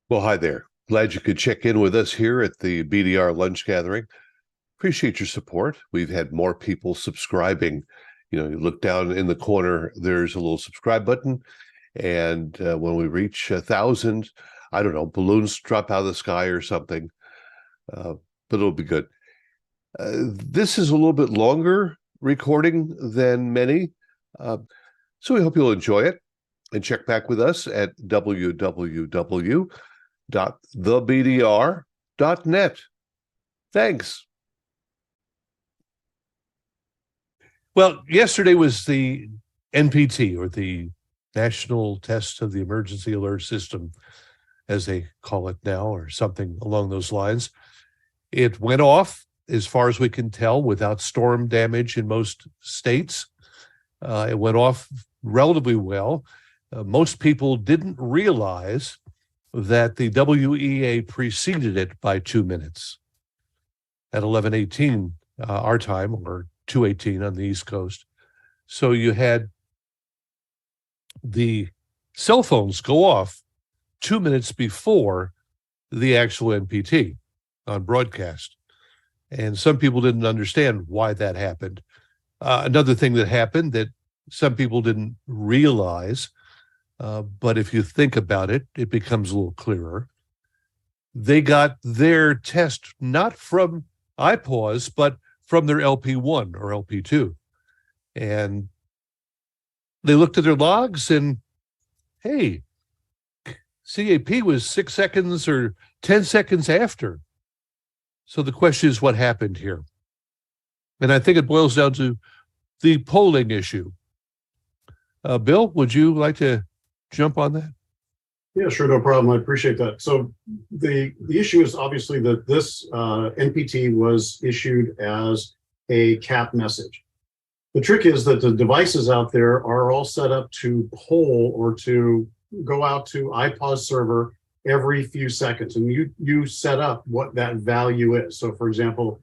Well, hi there. Glad you could check in with us here at the BDR lunch gathering. Appreciate your support. We've had more people subscribing. You look down in the corner, there's a little subscribe button. And when we reach 1,000, I don't know, balloons drop out of the sky or something, but it'll be good. This is a little bit longer recording than many, so we hope you'll enjoy it and check back with us at www.thebdr.net. Thanks. Well, yesterday was the NPT, or the National Test of the Emergency Alert System, as they call it now, or something along those lines. It went off, as far as we can tell, without storm damage in most states. It went off relatively well. Most people didn't realize that the WEA preceded it by 2 minutes at 11:18 our time, or 2:18 on the East Coast. So you had the cell phones go off 2 minutes before the actual NPT on broadcast. And some people didn't understand why that happened. Another thing that happened that some people didn't realize, but if you think about it, it becomes a little clearer. They got their test not from IPAWS, but from their LP1 or LP2. And they looked at their logs and, hey, CAP was 6 seconds or 10 seconds after. So the question is, what happened here? And I think it boils down to the polling issue. Bill, would you like to jump on that? Yeah, sure, no problem. I appreciate that. So the issue is obviously that this NPT was issued as a CAP message. The trick is that the devices out there are all set up to poll or to go out to IPAWS server every few seconds, and you set up what that value is. So for example,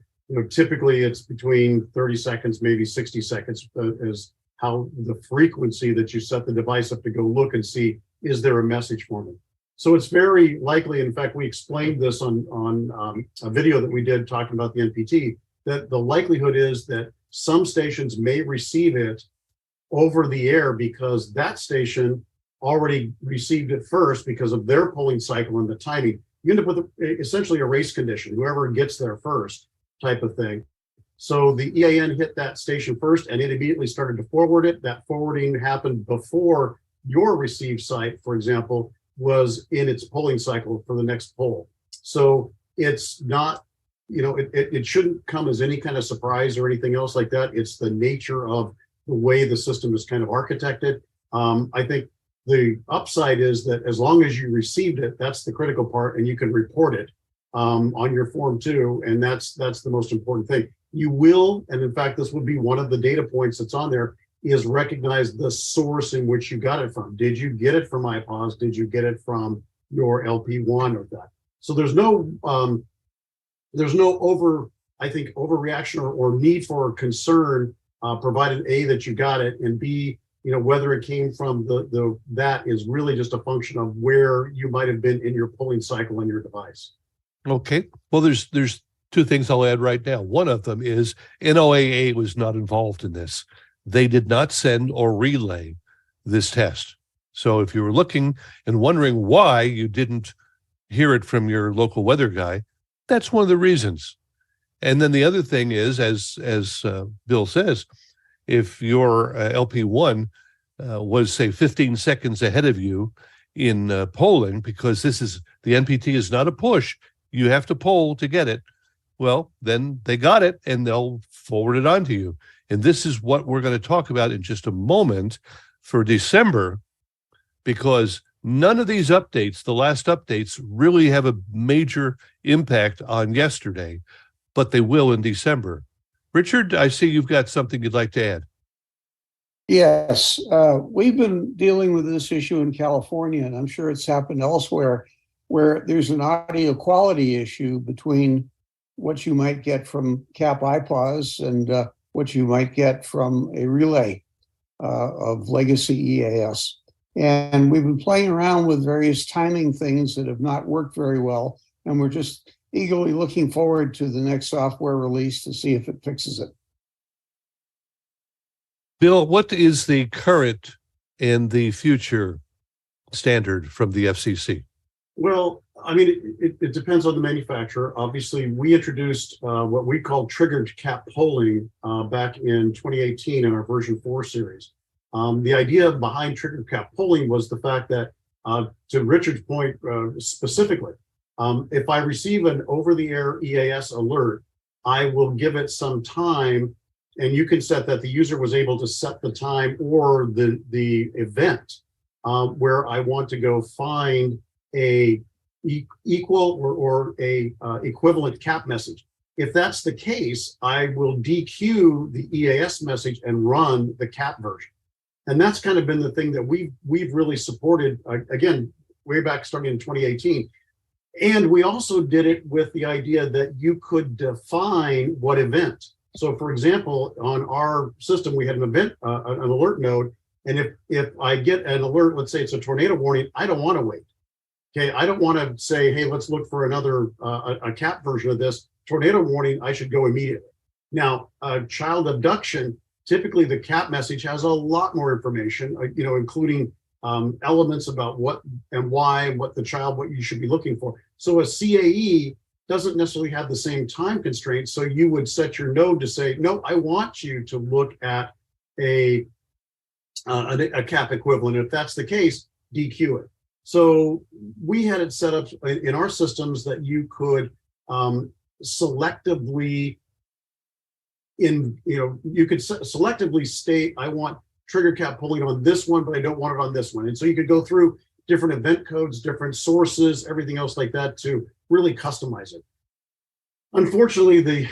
typically it's between 30 seconds, maybe 60 seconds is how the frequency that you set the device up to go look and see, is there a message for me? So it's very likely, in fact, we explained this on a video that we did talking about the NPT, that the likelihood is that some stations may receive it over the air because that station already received it first because of their polling cycle and the timing. You end up with essentially a race condition, whoever gets there first type of thing. So the EAN hit that station first and it immediately started to forward it. That forwarding happened before your received site, for example, was in its polling cycle for the next poll. So it's not, it shouldn't come as any kind of surprise or anything else like that. It's the nature of the way the system is kind of architected. I think the upside is that as long as you received it, that's the critical part, and you can report it on your form too, and that's the most important thing. You will, and in fact, this would be one of the data points that's on there, is recognize the source in which you got it from. Did you get it from IPAWS? Did you get it from your LP1 or that? So there's no overreaction or need for concern, provided A, that you got it, and B, whether it came from that is really just a function of where you might have been in your polling cycle on your device. Okay. Well, there's two things I'll add right now. One of them is NOAA was not involved in this. They did not send or relay this test. So if you were looking and wondering why you didn't hear it from your local weather guy, that's one of the reasons. And then the other thing is, as Bill says, if your LP1 was, say, 15 seconds ahead of you in polling, because the NPT is not a push, you have to poll to get it, well, then they got it and they'll forward it on to you. And this is what we're going to talk about in just a moment for December, because none of these updates, the last updates, really have a major impact on yesterday, but they will in December. Richard, I see you've got something you'd like to add. Yes, we've been dealing with this issue in California, and I'm sure it's happened elsewhere, where there's an audio quality issue between what you might get from CAP IPAWS and what you might get from a relay of legacy EAS. And we've been playing around with various timing things that have not worked very well. And we're just eagerly looking forward to the next software release to see if it fixes it. Bill, what is the current and the future standard from the FCC? Well, I mean, it depends on the manufacturer. Obviously, we introduced what we call triggered cap polling back in 2018 in our version 4 series. The idea behind triggered cap polling was the fact that, to Richard's point specifically, if I receive an over-the-air EAS alert, I will give it some time, and you can set that the user was able to set the time or the event where I want to go find a equal or a equivalent cap message. If that's the case, I will dequeue the EAS message and run the cap version. And that's kind of been the thing that we've really supported, again, way back starting in 2018. And we also did it with the idea that you could define what event. So for example, on our system, we had an event, an alert node. And if I get an alert, let's say it's a tornado warning, I don't want to wait. Okay, I don't want to say, hey, let's look for another a cap version of this tornado warning. I should go immediately. Now, child abduction, typically the cap message has a lot more information, including elements about what and why, what the child, what you should be looking for. So a CAE doesn't necessarily have the same time constraints. So you would set your node to say, no, I want you to look at a cap equivalent. If that's the case, DQ it. So we had it set up in our systems that you could selectively selectively state, I want trigger cap polling on this one, but I don't want it on this one. And so you could go through different event codes, different sources, everything else like that to really customize it. Unfortunately, the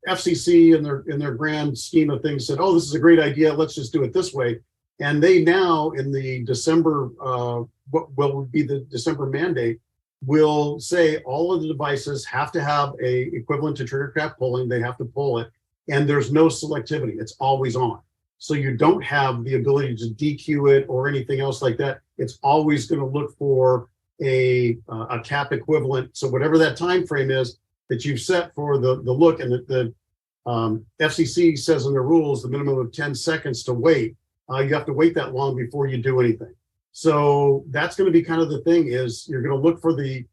FCC in their grand scheme of things said, oh, this is a great idea, let's just do it this way. And they now, in the December, what will be the December mandate, will say all of the devices have to have a equivalent to trigger cap polling. They have to pull it, and there's no selectivity. It's always on. So you don't have the ability to DQ it or anything else like that. It's always going to look for a cap equivalent. So whatever that time frame is that you've set for the look, and the FCC says in the rules the minimum of 10 seconds to wait. You have to wait that long before you do anything. So that's going to be kind of the thing, is you're going to look for the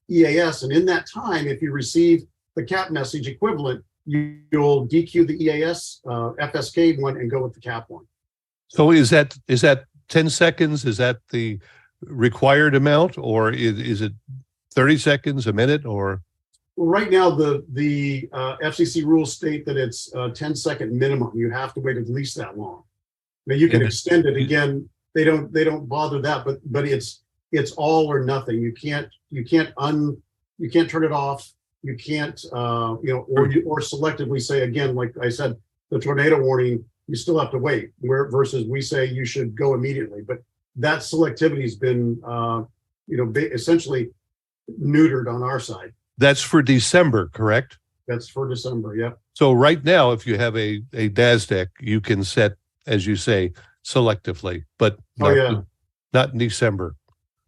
EAS, and in that time, if you receive the cap message equivalent, you'll DQ the EAS FSK one and go with the cap one. So is that 10 seconds? Is that the required amount, or is it 30 seconds, a minute, or? Well, right now, the FCC rules state that it's a 10-second minimum. You have to wait at least that long. Now you can extend it again. They don't bother that, but it's all or nothing. You can't turn it off. You can't or selectively say, again, like I said, the tornado warning, you still have to wait. Versus we say you should go immediately. But that selectivity has been essentially neutered on our side. That's for December, correct? That's for December. Yep. So right now, if you have a DASDEC, you can set, as you say, selectively, but not in December.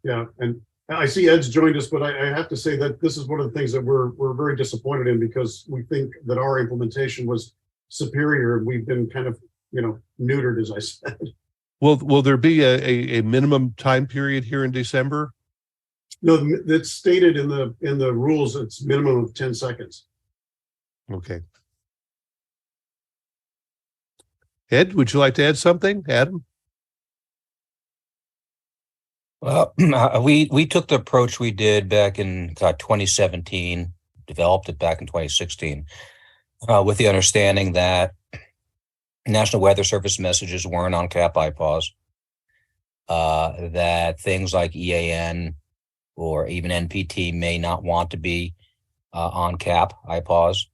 Yeah, and I see Ed's joined us, but I have to say that this is one of the things that we're very disappointed in, because we think that our implementation was superior. We've been kind of neutered, as I said. Will there be a minimum time period here in December? No, it's stated in the rules. It's minimum of 10 seconds. Okay. Ed, would you like to add something? Adam? Well, we took the approach we did back in 2017, developed it back in 2016, with the understanding that National Weather Service messages weren't on cap IPAWS, that things like EAN or even NPT may not want to be on cap IPAWS.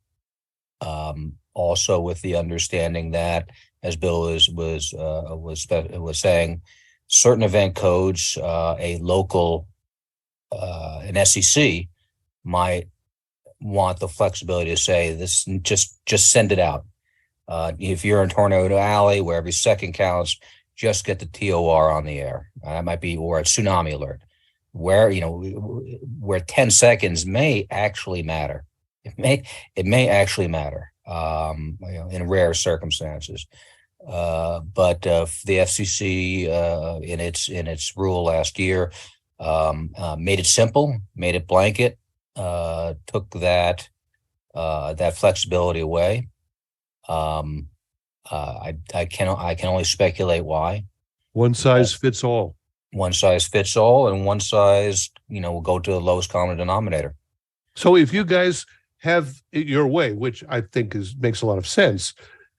Also, with the understanding that, as Bill was saying, certain event codes, a local, an SEC might want the flexibility to say this, just send it out. If you're in Tornado Alley, where every second counts, just get the TOR on the air. That might be, or a tsunami alert, where, where 10 seconds may actually matter. It may actually matter, in rare circumstances. But the FCC, in its rule last year, made it simple, made it blanket, took that flexibility away. I can only speculate why. One size fits all. One size fits all, and one size, will go to the lowest common denominator. So if you guys have it your way, which I think makes a lot of sense,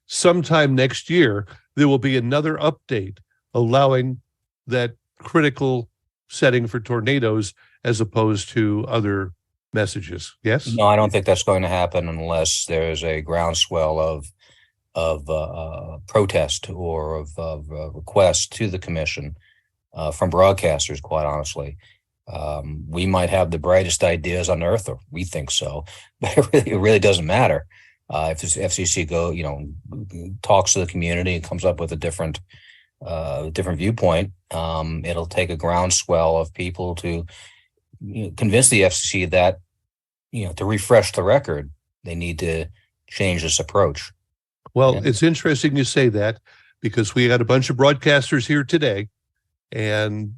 sometime next year, there will be another update allowing that critical setting for tornadoes as opposed to other messages. Yes? No, I don't think that's going to happen unless there's a groundswell of protest or of request to the commission from broadcasters, quite honestly. We might have the brightest ideas on earth, or we think so, but it really doesn't matter. If the FCC talks to the community and comes up with a different viewpoint, it'll take a groundswell of people to convince the FCC that, to refresh the record, they need to change this approach. Well, It's interesting you say that, because we had a bunch of broadcasters here today, and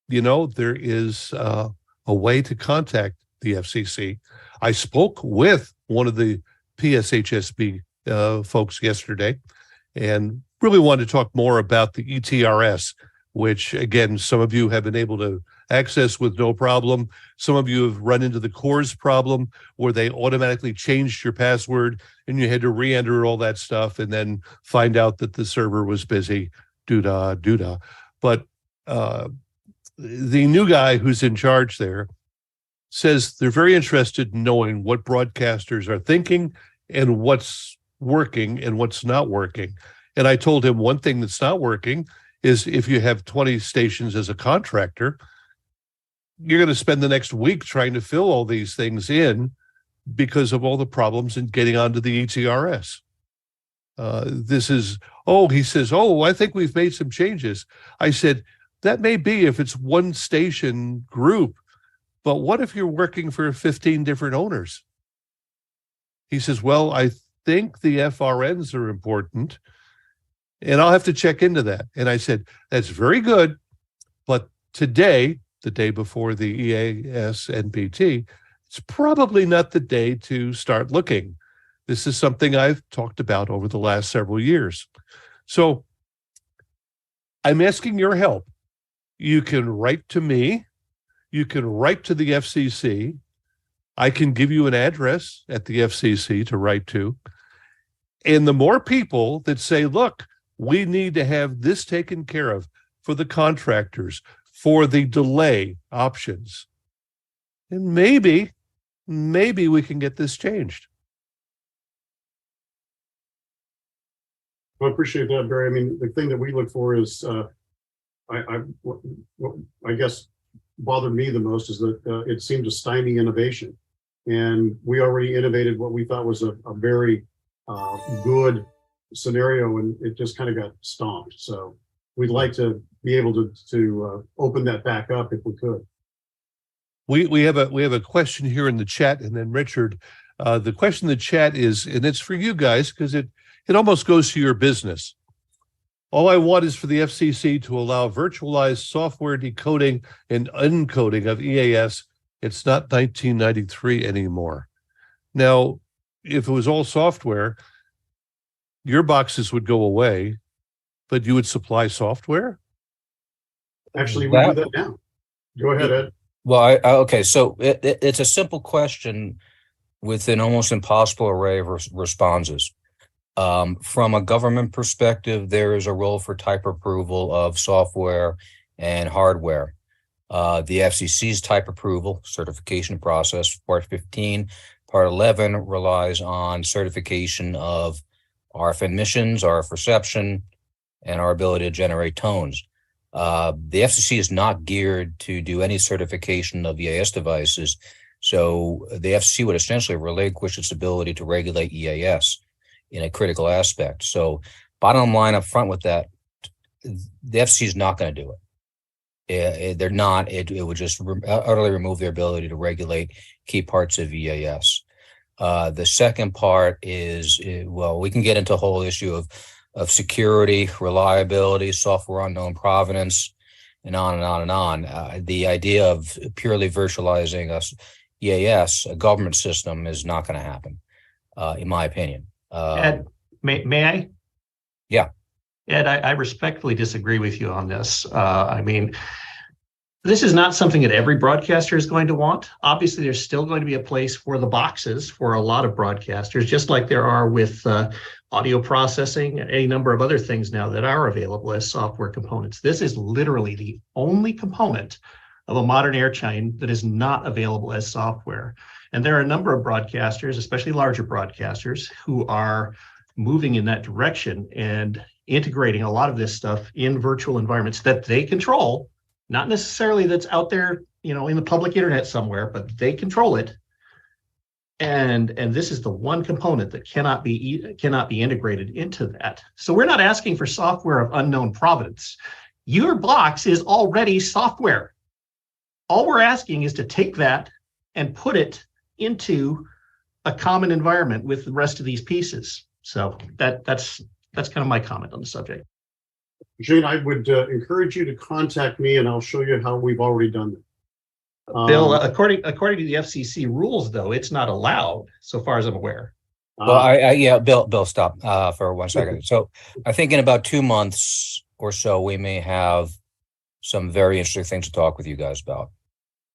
there is a way to contact the FCC. I spoke with one of the PSHSB folks yesterday and really wanted to talk more about the ETRS, which, again, some of you have been able to access with no problem. Some of you have run into the CORS problem where they automatically changed your password and you had to re-enter all that stuff and then find out that the server was busy. Doo-dah. But the new guy who's in charge there says they're very interested in knowing what broadcasters are thinking and what's working and what's not working. And I told him one thing that's not working is if you have 20 stations as a contractor, you're going to spend the next week trying to fill all these things in because of all the problems in getting onto the ETRS. He says, I think we've made some changes. I said, that may be if it's one station group, but what if you're working for 15 different owners? He says, well, I think the FRNs are important, and I'll have to check into that. And I said, that's very good, but today, the day before the EAS NPT, it's probably not the day to start looking. This is something I've talked about over the last several years. So I'm asking your help. You can write to me. You can write to the FCC. I can give you an address at the FCC to write to. And the more people that say, look, we need to have this taken care of for the contractors, for the delay options, and maybe we can get this changed. Well, I appreciate that, Barry. I mean, the thing that we look for is, I guess, bothered me the most is that it seemed to stymie innovation. And we already innovated what we thought was a very good scenario, and it just kind of got stomped. So we'd like to be able to open that back up if we could. We have a question here in the chat, and then Richard, the question in the chat is, and it's for you guys because it almost goes to your business. All I want is for the FCC to allow virtualized software decoding and uncoding of EAS. It's not 1993 anymore. Now, if it was all software, your boxes would go away, but you would supply software? Actually, we do that now. Go ahead, Ed. Well, okay, so it's a simple question with an almost impossible array of responses. From a government perspective, there is a role for type approval of software and hardware. The FCC's type approval certification process, Part 15, Part 11 relies on certification of RF emissions, RF reception, and our ability to generate tones. The FCC is not geared to do any certification of EAS devices, so the FCC would essentially relinquish its ability to regulate EAS in a critical aspect. So bottom line up front with that, the FCC is not going to do it. They're not. It would just utterly remove their ability to regulate key parts of EAS. The second part is, well, we can get into a whole issue of security, reliability, software unknown provenance, and on and on and on. The idea of purely virtualizing EAS, a government system, is not going to happen, in my opinion. Ed, may I? Yeah. Ed, I respectfully disagree with you on this. I mean, this is not something that every broadcaster is going to want. Obviously, there's still going to be a place for the boxes for a lot of broadcasters, just like there are with audio processing and a number of other things now that are available as software components. This is literally the only component of a modern air chain that is not available as software. And there are a number of broadcasters, especially larger broadcasters, who are moving in that direction and integrating a lot of this stuff in virtual environments that they control, not necessarily that's out there, in the public internet somewhere, but they control it. And this is the one component that cannot be integrated into that. So we're not asking for software of unknown provenance. Your box is already software. All we're asking is to take that and put it into a common environment with the rest of these pieces. So that's kind of my comment on the subject. Shane, I would encourage you to contact me, and I'll show you how we've already done that. Bill, according to the FCC rules, though, it's not allowed, so far as I'm aware. Well, Bill, stop for 1 second. So I think in about 2 months or so, we may have some very interesting things to talk with you guys about.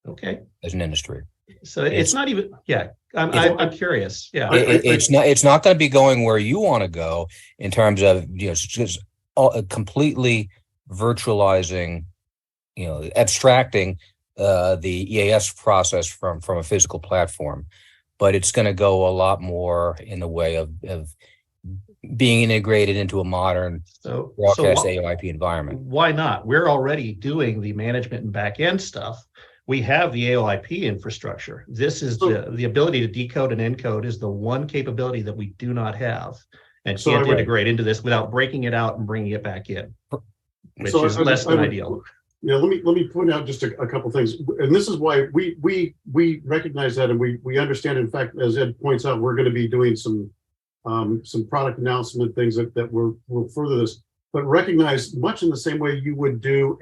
Okay. As an industry. So it's not even, yeah, I'm curious. Yeah. It's not going to be going where you want to go in terms of, just completely virtualizing, abstracting the EAS process from a physical platform, but it's going to go a lot more in the way of being integrated into a modern broadcast AOIP environment. Why not? We're already doing the management and back end stuff. We have the AOIP infrastructure. This is the ability to decode and encode is the one capability that we do not have and can't integrate into this without breaking it out and bringing it back in, which is less than ideal. Yeah, let me point out just a couple things, and this is why we recognize that, and we understand. In fact, as Ed points out, we're going to be doing some product announcement things that will further this, but recognize much in the same way you would do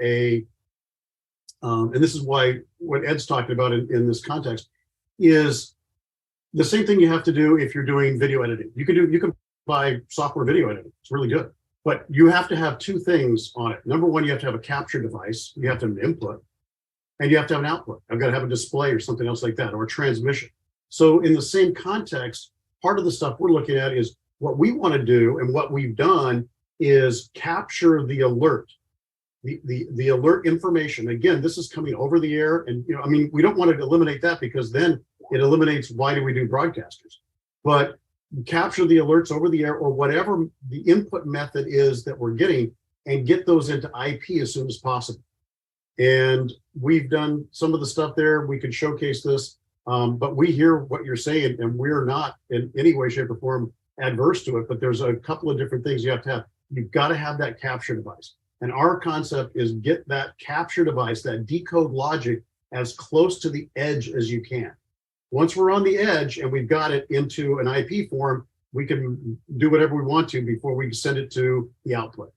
and this is why what Ed's talking about in this context is the same thing you have to do if you're doing video editing. You can buy software video editing. It's really good. But you have to have two things on it. Number one, you have to have a capture device. You have to have an input, and you have to have an output. I've got to have a display or something else like that, or a transmission. So in the same context, part of the stuff we're looking at is what we want to do, and what we've done is capture the alert. The alert information. Again, this is coming over the air, and we don't want to eliminate that because then it eliminates why do we do broadcasters. But capture the alerts over the air or whatever the input method is that we're getting, and get those into IP as soon as possible. And we've done some of the stuff there. We can showcase this, but we hear what you're saying, and we're not in any way, shape, or form adverse to it. But there's a couple of different things you have to have. You've got to have that capture device. And our concept is get that capture device, that decode logic, as close to the edge as you can. Once we're on the edge and we've got it into an IP form, we can do whatever we want to before we send it to the output.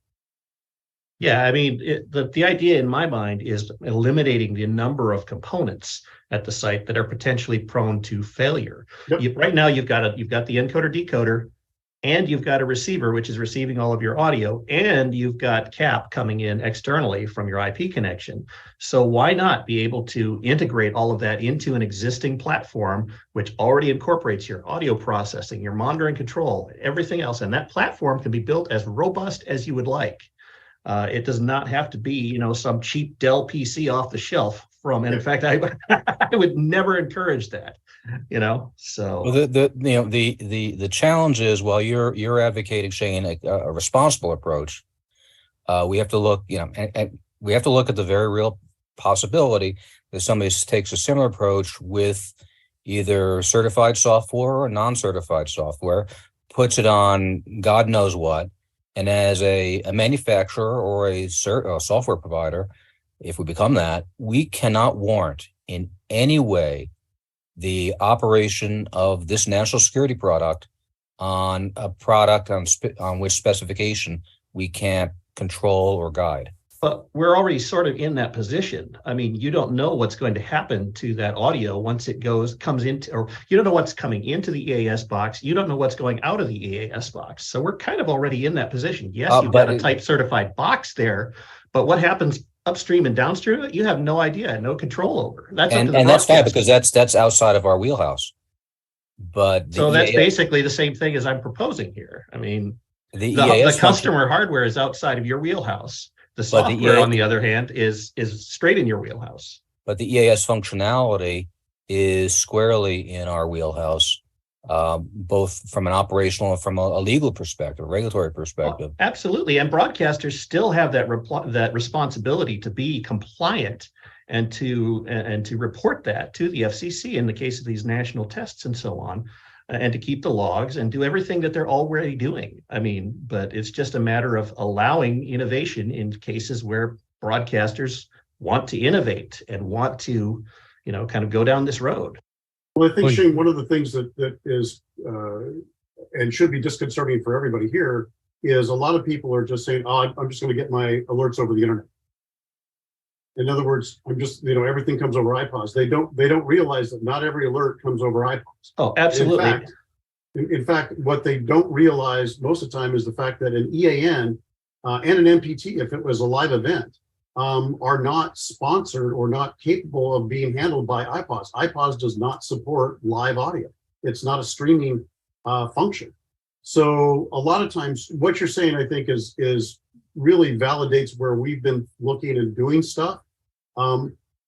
Yeah, I mean, the idea in my mind is eliminating the number of components at the site that are potentially prone to failure. Yep. Right now, you've got the encoder decoder, and you've got a receiver, which is receiving all of your audio, and you've got CAP coming in externally from your IP connection. So why not be able to integrate all of that into an existing platform, which already incorporates your audio processing, your monitoring control, everything else, and that platform can be built as robust as you would like. It does not have to be, some cheap Dell PC off the shelf from, and in fact, I would never encourage that. So well, the challenge is, while you're advocating, Shane, a responsible approach, we have to look, and we have to look at the very real possibility that somebody takes a similar approach with either certified software or non-certified software, puts it on God knows what, And as a manufacturer or a software provider, if we become that, we cannot warrant in any way the operation of this national security product on a product on which specification we can't control or guide. But we're already sort of in that position. I mean, you don't know what's going to happen to that audio once it comes into, or you don't know what's coming into the EAS box. You don't know what's going out of the EAS box. So we're kind of already in that position. Yes, you've got a type certified box there, but what happens upstream and downstream, you have no idea, no control over. That's and that's fine because that's outside of our wheelhouse. But so that's basically the same thing as I'm proposing here. I mean, the customer hardware is outside of your wheelhouse. The software, on the other hand, is straight in your wheelhouse. But the EAS functionality is squarely in our wheelhouse, both from an operational and from a legal perspective, a regulatory perspective. Absolutely, and broadcasters still have that responsibility to be compliant and to report that to the FCC in the case of these national tests and so on. And to keep the logs and do everything that they're already doing. I mean, but it's just a matter of allowing innovation in cases where broadcasters want to innovate and want to, kind of go down this road. Well, I think, Shane, one of the things that is and should be disconcerting for everybody here is a lot of people are just saying, "Oh, I'm just going to get my alerts over the internet." In other words, I'm just, everything comes over iPods. They don't realize that not every alert comes over iPods. Oh, absolutely. In fact, what they don't realize most of the time is the fact that an EAN and an NPT, if it was a live event, are not sponsored or not capable of being handled by iPods. iPods does not support live audio. It's not a streaming function. So a lot of times what you're saying, I think, is really validates where we've been looking and doing stuff.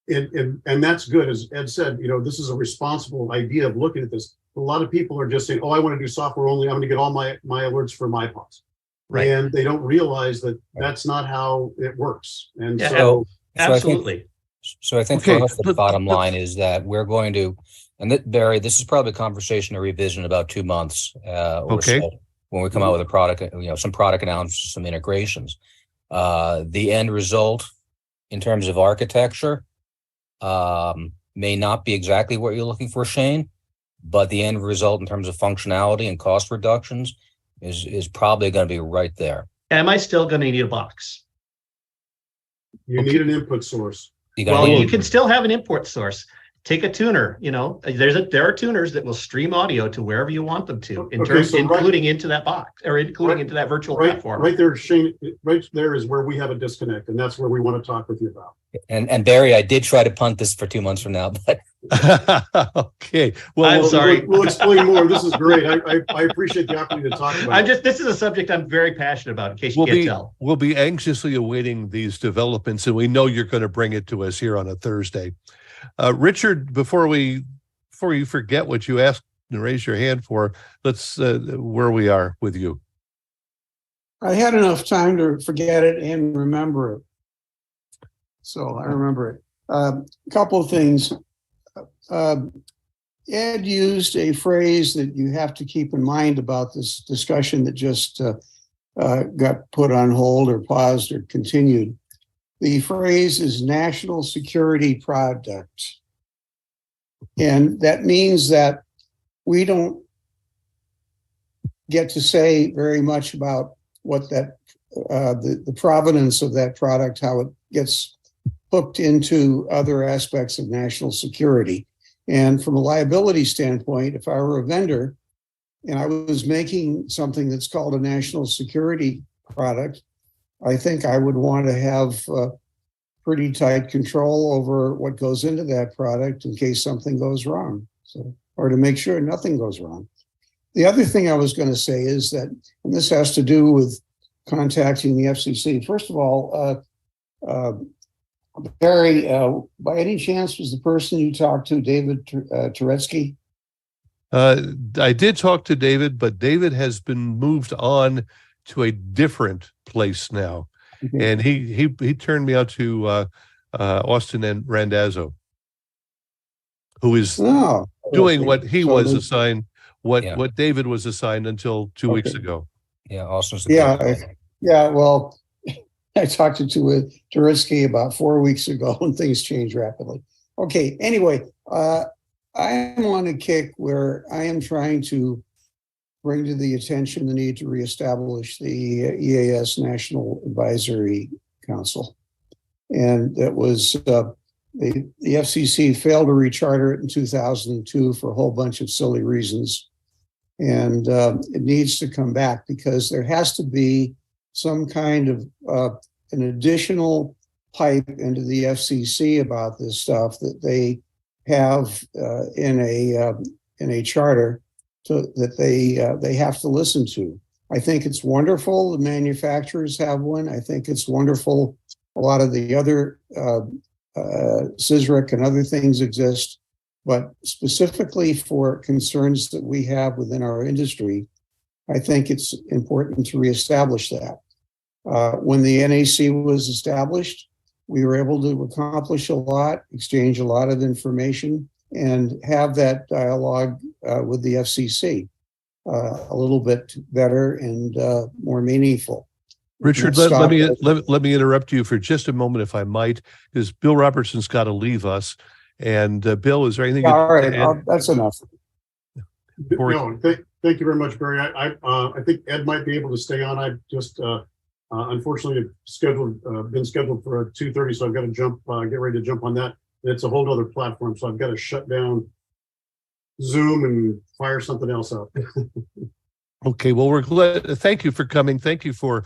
And that's good. As Ed said, this is a responsible idea of looking at this. A lot of people are just saying, "Oh, I want to do software only. I'm going to get all my alerts from iPods." Right. And they don't realize that that's not how it works. And so absolutely. I think for us, the bottom line is that we're going to, and Barry, this is probably a conversation to revisit in about 2 months or so when we come out with a product, some product announcements, some integrations. The end result in terms of architecture may not be exactly what you're looking for, Shane, but the end result in terms of functionality and cost reductions is probably going to be right there. Am I still going to need a box? You need an input source. You can still have an import source. Take a tuner. There are tuners that will stream audio to wherever you want them to, including into that box or into that virtual platform. Right there, Shane. Right there is where we have a disconnect, and that's where we want to talk with you about. And Barry, I did try to punt this for 2 months from now, but okay. Well, I'm sorry. We'll explain more. This is great. I appreciate the opportunity to talk about it. This is a subject I'm very passionate about. In case you can't tell, we'll be anxiously awaiting these developments, and we know you're going to bring it to us here on a Thursday. Richard, before you forget what you asked and raise your hand for, let's where we are with you. I had enough time to forget it and remember it. So I remember it. A couple of things. Ed used a phrase that you have to keep in mind about this discussion that just got put on hold or paused or continued. The phrase is national security product. And that means that we don't get to say very much about what that the provenance of that product, how it gets hooked into other aspects of national security. And from a liability standpoint, if I were a vendor and I was making something that's called a national security product, I think I would want to have pretty tight control over what goes into that product in case something goes wrong, or to make sure nothing goes wrong. The other thing I was going to say is that, and this has to do with contacting the FCC. First of all, Barry, by any chance, was the person you talked to David Czarnecki? I did talk to David, but David has been moved on to a different place now. Okay. And he turned me out to Austin and Randazzo, who is doing what he was assigned, what David was assigned until 2 weeks ago. Yeah, Austin's Yeah, well, I talked to Czarnecki about 4 weeks ago, and things change rapidly. Okay, anyway, I am on a kick where I am trying to bring to the attention the need to reestablish the EAS National Advisory Council. And that was, the FCC failed to recharter it in 2002 for a whole bunch of silly reasons. And it needs to come back because there has to be some kind of an additional pipe into the FCC about this stuff that they have in a charter that they have to listen to. I think it's wonderful the manufacturers have one. I think it's wonderful a lot of the other CISRIC and other things exist, but specifically for concerns that we have within our industry, I think it's important to reestablish that. When the NAC was established, we were able to accomplish a lot, exchange a lot of information, and have that dialogue with the FCC a little bit better and more meaningful. Richard, let me interrupt you for just a moment, if I might, because Bill Robertson's got to leave us. And Bill, is there anything? All right, that's enough. No, thank you very much, Barry. I think Ed might be able to stay on. I just unfortunately been scheduled for 2:30, so I've got to jump, get ready to jump on that. It's a whole other platform, so I've got to shut down Zoom and fire something else up. Okay, well, we're glad. Thank you for coming. Thank you for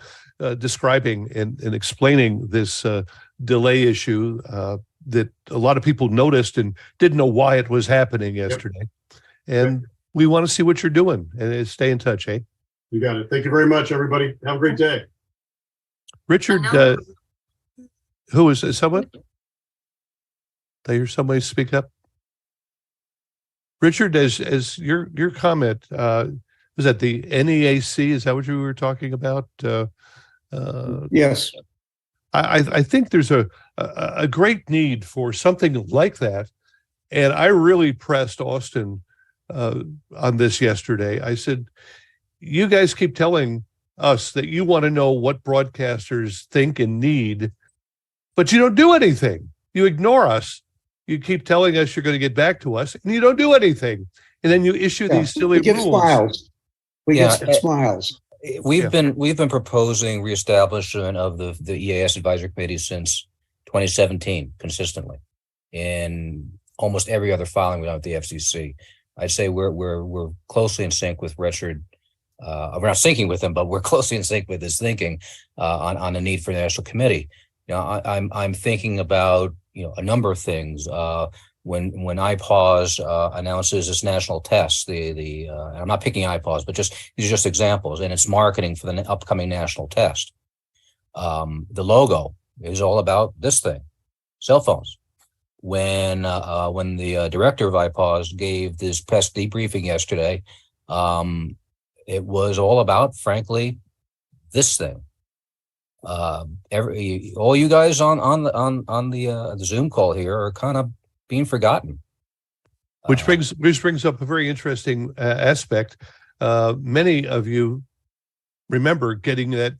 describing and explaining this delay issue that a lot of people noticed and didn't know why it was happening yesterday. Yep. And we want to see what you're doing and stay in touch, eh? You got it. Thank you very much, everybody. Have a great day. Richard, who is someone? Did I hear somebody speak up? Richard, as your comment, was that the NEAC? Is that what you were talking about? Yes. I think there's a great need for something like that. And I really pressed Austin on this yesterday. I said, you guys keep telling us that you want to know what broadcasters think and need, but you don't do anything. You ignore us. You keep telling us you're going to get back to us, and you don't do anything. And then you issue these silly rules. Smiles. We get smiles. We've been proposing reestablishment of the EAS Advisory Committee since 2017 consistently, in almost every other filing we done with the FCC. I'd say we're closely in sync with Richard. We're not syncing with him, but we're closely in sync with his thinking on the need for a national committee. You know, I'm thinking about a number of things. When iPause announces its national test, I'm not picking iPause, but these are just examples, and it's marketing for the upcoming national test. The logo is all about this thing, cell phones. When the director of iPause gave this press debriefing yesterday, it was all about, frankly, this thing. All you guys on the Zoom call here are kind of being forgotten. Which brings up a very interesting aspect. Many of you remember getting that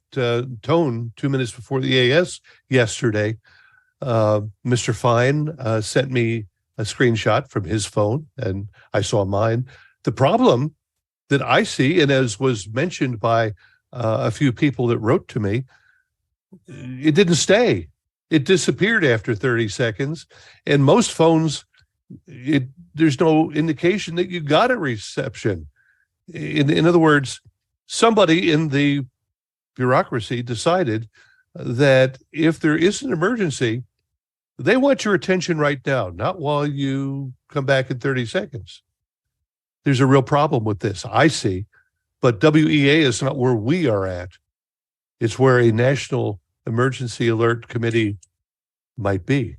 tone 2 minutes before the EAS yesterday. Mr. Fine sent me a screenshot from his phone, and I saw mine. The problem that I see, and as was mentioned by a few people that wrote to me, it didn't stay. It disappeared after 30 seconds. And most phones, there's no indication that you got a reception. In other words, somebody in the bureaucracy decided that if there is an emergency, they want your attention right now, not while you come back in 30 seconds. There's a real problem with this, I see. But WEA is not where we are at. It's where a National Emergency Alert Committee might be.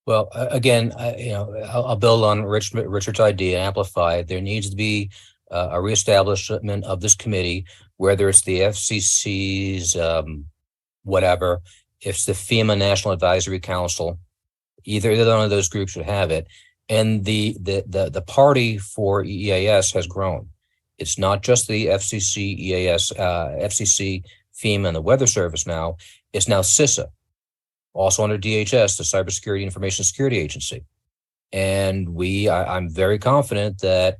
Well, again, I'll build on Richard's idea, amplify it. There needs to be a reestablishment of this committee, whether it's the FCC's whatever, if it's the FEMA National Advisory Council, either one of those groups should have it. And the party for EAS has grown. It's not just the FCC, EAS, FCC, FEMA, and the Weather Service now. It's now CISA, also under DHS, the Cybersecurity Information Security Agency. And I'm very confident that,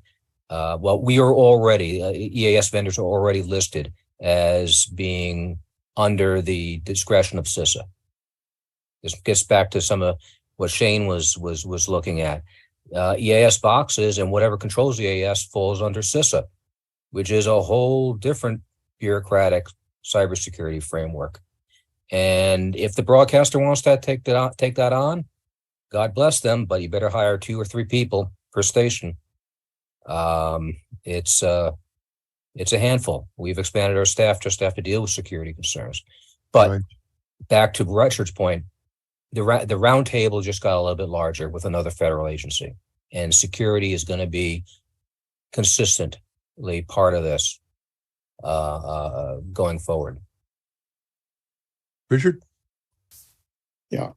we are already, EAS vendors are already listed as being under the discretion of CISA. This gets back to some of what Shane was looking at. EAS boxes and whatever controls EAS falls under CISA, which is a whole different bureaucratic cybersecurity framework. And if the broadcaster wants to take that on, God bless them, but you better hire 2 or 3 people per station. It's a handful. We've expanded our staff just to have to deal with security concerns. But Right. Back to Richard's point, the round table just got a little bit larger with another federal agency, and security is going to be consistently part of this going forward. Richard? Yeah.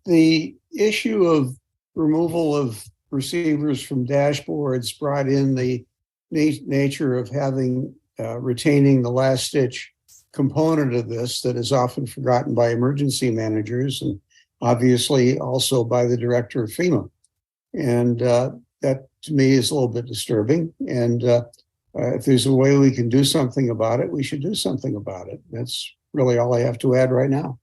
The issue of removal of receivers from dashboards brought in the nature of having retaining the last stitch component of this that is often forgotten by emergency managers and obviously also by the director of FEMA. And that to me is a little bit disturbing. And if there's a way we can do something about it, we should do something about it. That's really all I have to add right now.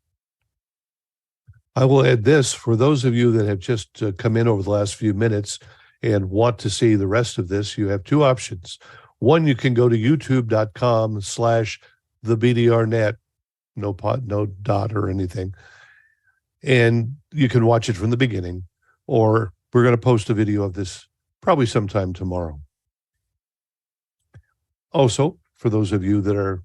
I will add this for those of you that have just come in over the last few minutes and want to see the rest of this. You have 2 options. One, you can go to youtube.com/thebdrnet, no dot or anything, and you can watch it from the beginning. Or we're going to post a video of this probably sometime tomorrow. Also, for those of you that are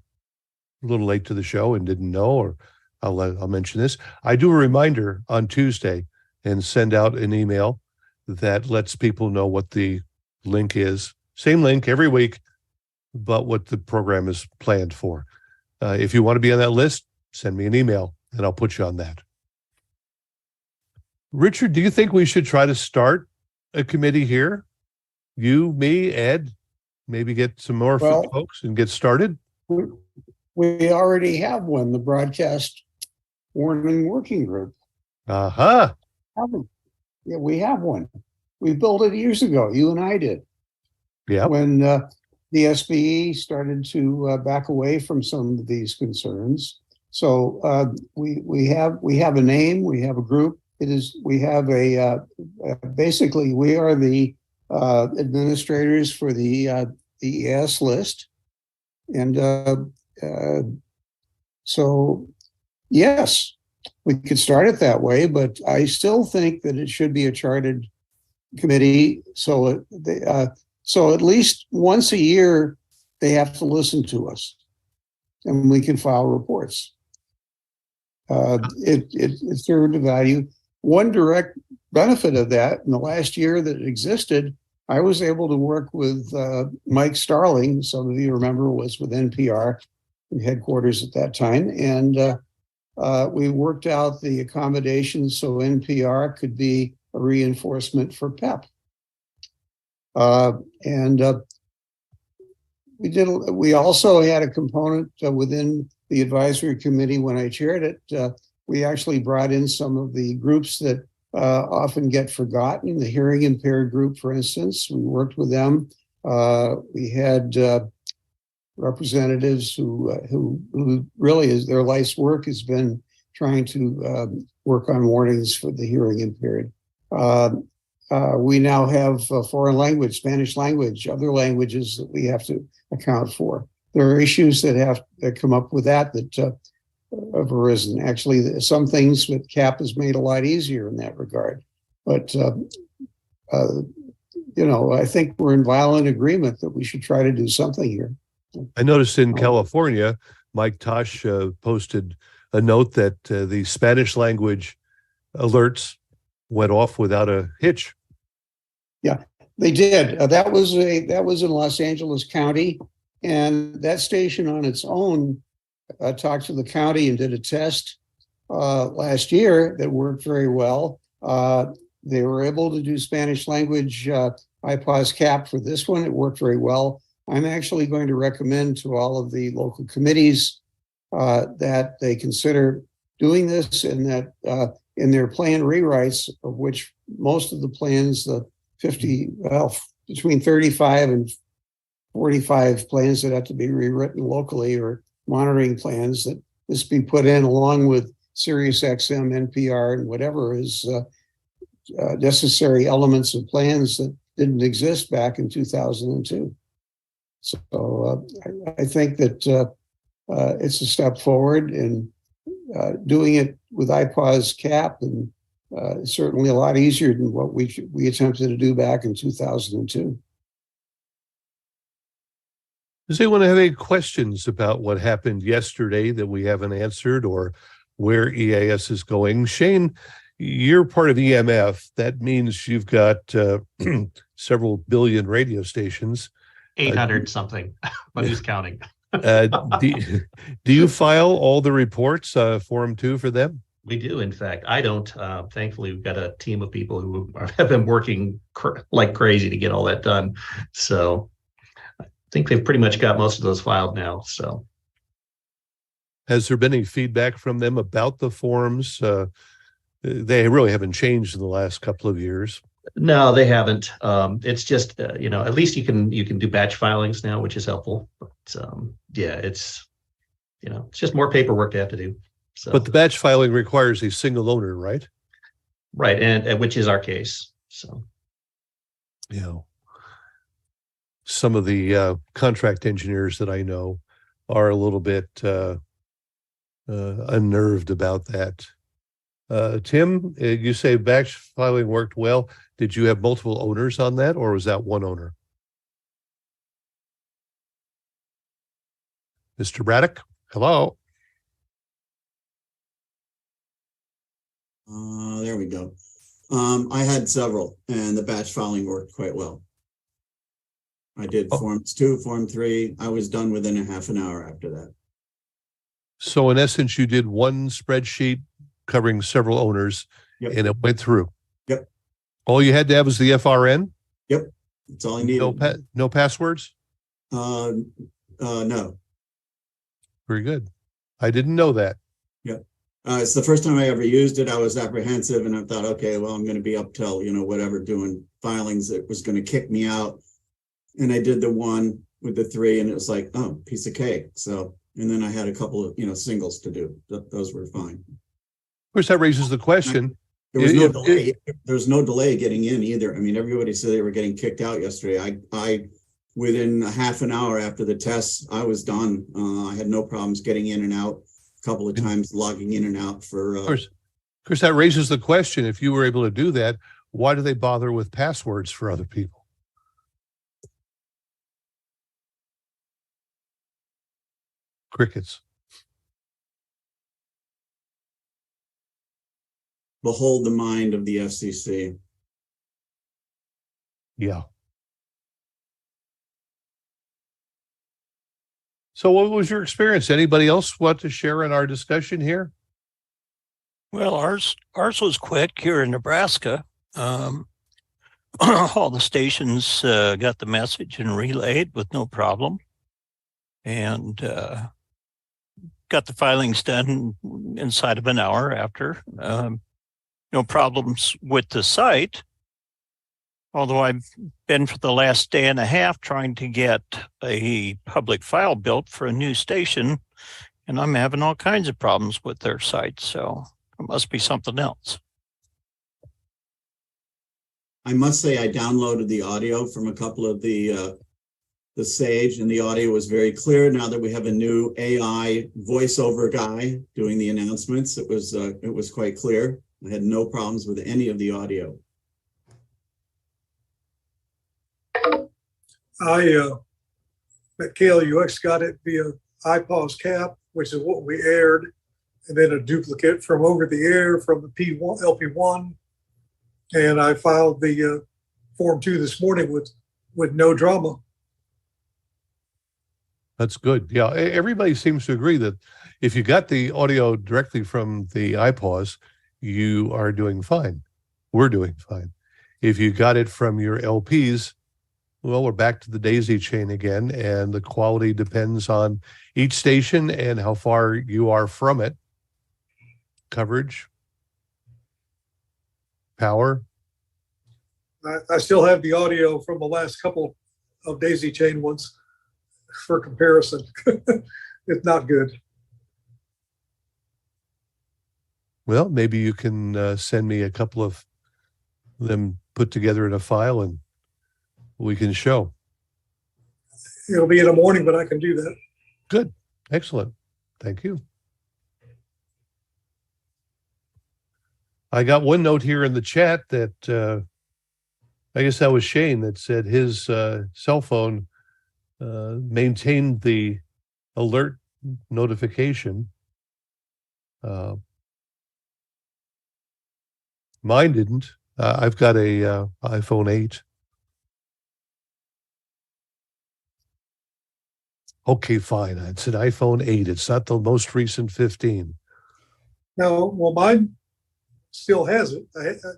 a little late to the show and didn't know, or I'll mention this. I do a reminder on Tuesday and send out an email that lets people know what the link is. Same link every week, but what the program is planned for. If you want to be on that list, send me an email and I'll put you on that. Richard, do you think we should try to start a committee here? You, me, Ed, maybe get some more folks and get started? We already have one, the Broadcast Warning Working Group. Uh-huh. Yeah, we have one. We built it years ago. You and I did. Yeah. When the SBE started to back away from some of these concerns. So we have a name. We have a group. We have basically we are the administrators for the ES list, and so. Yes, we could start it that way, but I still think that it should be a chartered committee. So at least once a year, they have to listen to us, and we can file reports. It served a value. One direct benefit of that in the last year that it existed, I was able to work with Mike Starling. Some of you remember was with NPR headquarters at that time, and we worked out the accommodations so NPR could be a reinforcement for PEP. We also had a component within the advisory committee when I chaired it. We actually brought in some of the groups that often get forgotten. The hearing impaired group, for instance, we worked with them. We had representatives who really is their life's work has been trying to work on warnings for the hearing impaired. We now have foreign language, Spanish language, other languages that we have to account for. There are issues that come up with that have arisen. Actually, some things that CAP has made a lot easier in that regard. But I think we're in violent agreement that we should try to do something here. I noticed in California, Mike Tosh posted a note that the Spanish language alerts went off without a hitch. Yeah, they did. That was in Los Angeles County, and that station on its own talked to the county and did a test last year that worked very well. They were able to do Spanish language IPAWS cap for this one. It worked very well. I'm actually going to recommend to all of the local committees that they consider doing this, and that in their plan rewrites, of which most of the plans, the between 35 and 45 plans that have to be rewritten locally, or monitoring plans, that this be put in along with Sirius XM, NPR, and whatever is necessary elements of plans that didn't exist back in 2002. So I think that it's a step forward, and doing it with IPAWS cap, and certainly a lot easier than what we attempted to do back in 2002. Does anyone have any questions about what happened yesterday that we haven't answered, or where EAS is going? Shane, you're part of EMF. That means you've got several billion radio stations. 800 something, but who's counting? Do you file all the reports, Form 2 for them? We do, in fact. I don't. Thankfully, we've got a team of people who have been working like crazy to get all that done. So I think they've pretty much got most of those filed now. So, has there been any feedback from them about the forms? They really haven't changed in the last couple of years. No, they haven't. It's just at least you can do batch filings now, which is helpful. But yeah, it's just more paperwork to have to do. So, but the batch filing requires a single owner, right? Right, and which is our case. So, some of the contract engineers that I know are a little bit unnerved about that. Tim, you say batch filing worked well. Did you have multiple owners on that, or was that one owner? Mr. Braddock, hello. There we go. I had several, and the batch filing worked quite well. I did Forms 2, Form 3. I was done within a half an hour after that. So in essence, you did one spreadsheet covering several owners, yep, and it went through. Yep. All you had to have was the FRN? Yep. That's all I needed. No passwords? No. Very good. I didn't know that. Yep. It's the first time I ever used it. I was apprehensive, and I thought, okay, well, I'm going to be up till, whatever, doing filings. It was going to kick me out. And I did the one with the 3, and it was like, oh, piece of cake. So, and then I had a couple of, singles to do. Those were fine. Of course, that raises the question. There was no delay. There was no delay getting in either. I mean, everybody said they were getting kicked out yesterday. I within a half an hour after the tests, I was done. I had no problems getting in and out. A couple of times logging in and out for. Of course, that raises the question. If you were able to do that, why do they bother with passwords for other people? Crickets. Behold the mind of the FCC. Yeah. So what was your experience? Anybody else want to share in our discussion here? Well, ours was quick here in Nebraska. All the stations got the message and relayed with no problem, and got the filings done inside of an hour after. No problems with the site, although I've been for the last day and a half trying to get a public file built for a new station, and I'm having all kinds of problems with their site, so it must be something else. I must say I downloaded the audio from a couple of the Sage, and the audio was very clear. Now that we have a new AI voiceover guy doing the announcements, it was quite clear. I had no problems with any of the audio. At KLUX got it via IPAWS cap, which is what we aired, and then a duplicate from over the air from the P1 LP1, and I filed the Form 2 this morning with no drama. That's good. Yeah, everybody seems to agree that if you got the audio directly from the IPAWS, you are doing fine. We're doing fine. If you got it from your LPs, well, we're back to the daisy chain again, and the quality depends on each station and how far you are from it. Coverage, power. I still have the audio from the last couple of daisy chain ones for comparison. It's not good. Well, maybe you can send me a couple of them put together in a file and we can show. It'll be in the morning, but I can do that. Good. Excellent. Thank you. I got one note here in the chat that I guess that was Shane that said his cell phone maintained the alert notification. Mine didn't. I've got a iPhone 8. Okay, fine. It's an iPhone 8. It's not the most recent 15. No, well, mine still has it.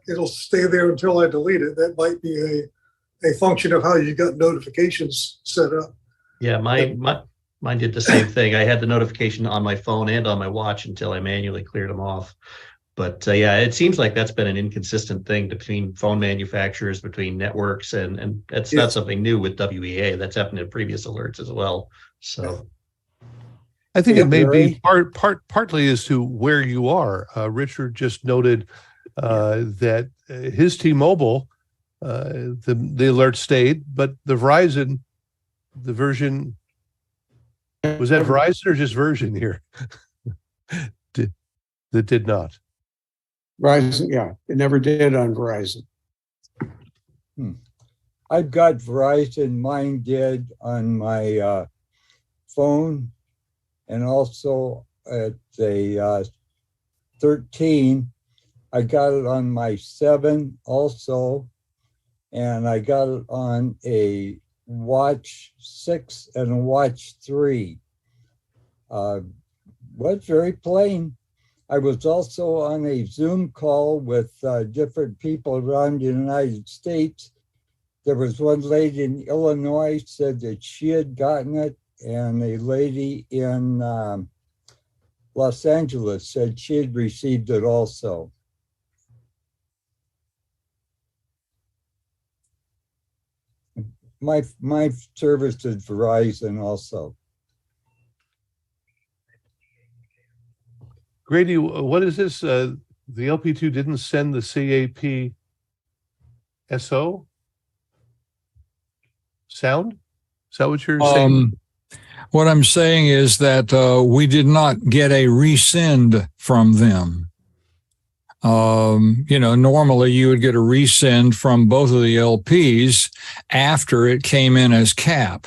It'll stay there until I delete it. That might be a function of how you got notifications set up. Yeah, mine did the same thing. I had the notification on my phone and on my watch until I manually cleared them off. But yeah, it seems like that's been an inconsistent thing between phone manufacturers, between networks, and that's not something new with WEA. That's happened in previous alerts as well. So I think it may be partly as to where you are. Richard just noted that his T-Mobile, the alert stayed, but the Verizon, the version, was that Verizon or just version here? That did not. Verizon, yeah, it never did on Verizon. I've got Verizon, mine did on my phone, and also at the 13. I got it on my 7 also, and I got it on a Watch 6 and a Watch 3. Was very plain. I was also on a Zoom call with different people around the United States. There was one lady in Illinois said that she had gotten it, and a lady in Los Angeles said she had received it also. My service is Verizon also. Grady, what is this? The LP2 didn't send the CAP SO sound? Is that what you're saying? What I'm saying is that we did not get a resend from them. Normally you would get a resend from both of the LPs after it came in as cap.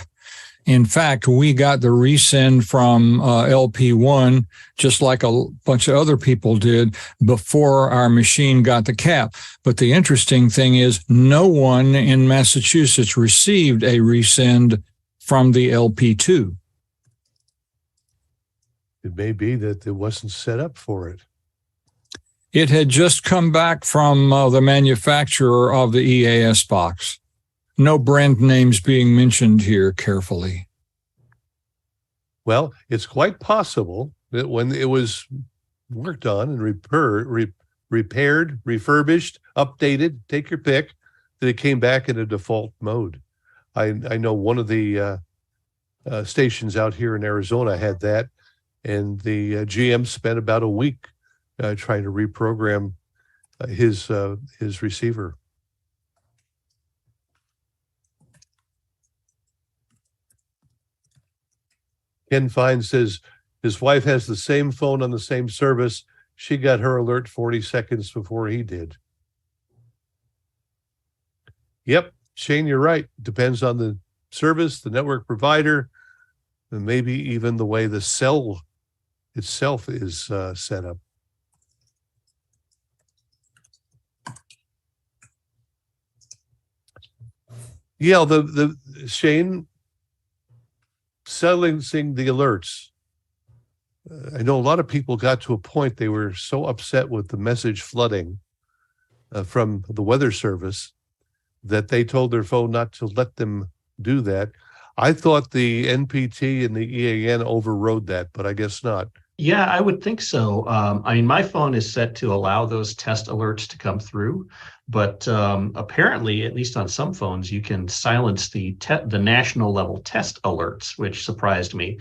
In fact, we got the resend from LP1, just like a bunch of other people did, before our machine got the cap. But the interesting thing is no one in Massachusetts received a resend from the LP2. It may be that it wasn't set up for it. It had just come back from the manufacturer of the EAS box. No brand names being mentioned here carefully. Well, it's quite possible that when it was worked on and repaired, refurbished, updated, take your pick, that it came back in a default mode. I know one of the stations out here in Arizona had that, and the GM spent about a week trying to reprogram his receiver. Ken Fine says his wife has the same phone on the same service. She got her alert 40 seconds before he did. Yep, Shane, you're right. Depends on the service, the network provider, and maybe even the way the cell itself is set up. Yeah, the Shane, silencing the alerts. I know a lot of people got to a point they were so upset with the message flooding from the Weather Service that they told their phone not to let them do that. I thought the NPT and the EAN overrode that, but I guess not. Yeah, I would think so. I mean, my phone is set to allow those test alerts to come through, but apparently, at least on some phones, you can silence the national level test alerts, which surprised me.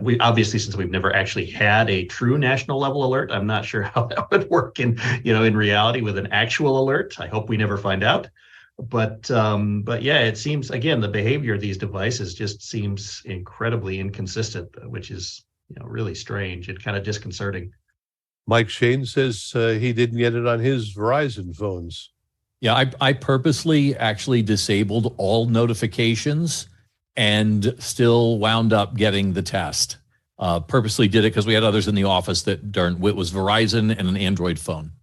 We obviously, since we've never actually had a true national level alert, I'm not sure how that would work in reality with an actual alert. I hope we never find out. But yeah, it seems, again, the behavior of these devices just seems incredibly inconsistent, which is really strange and kind of disconcerting. Mike Shane says he didn't get it on his Verizon phones. Yeah, I purposely actually disabled all notifications and still wound up getting the test. Purposely did it because we had others in the office that it was Verizon and an Android phone.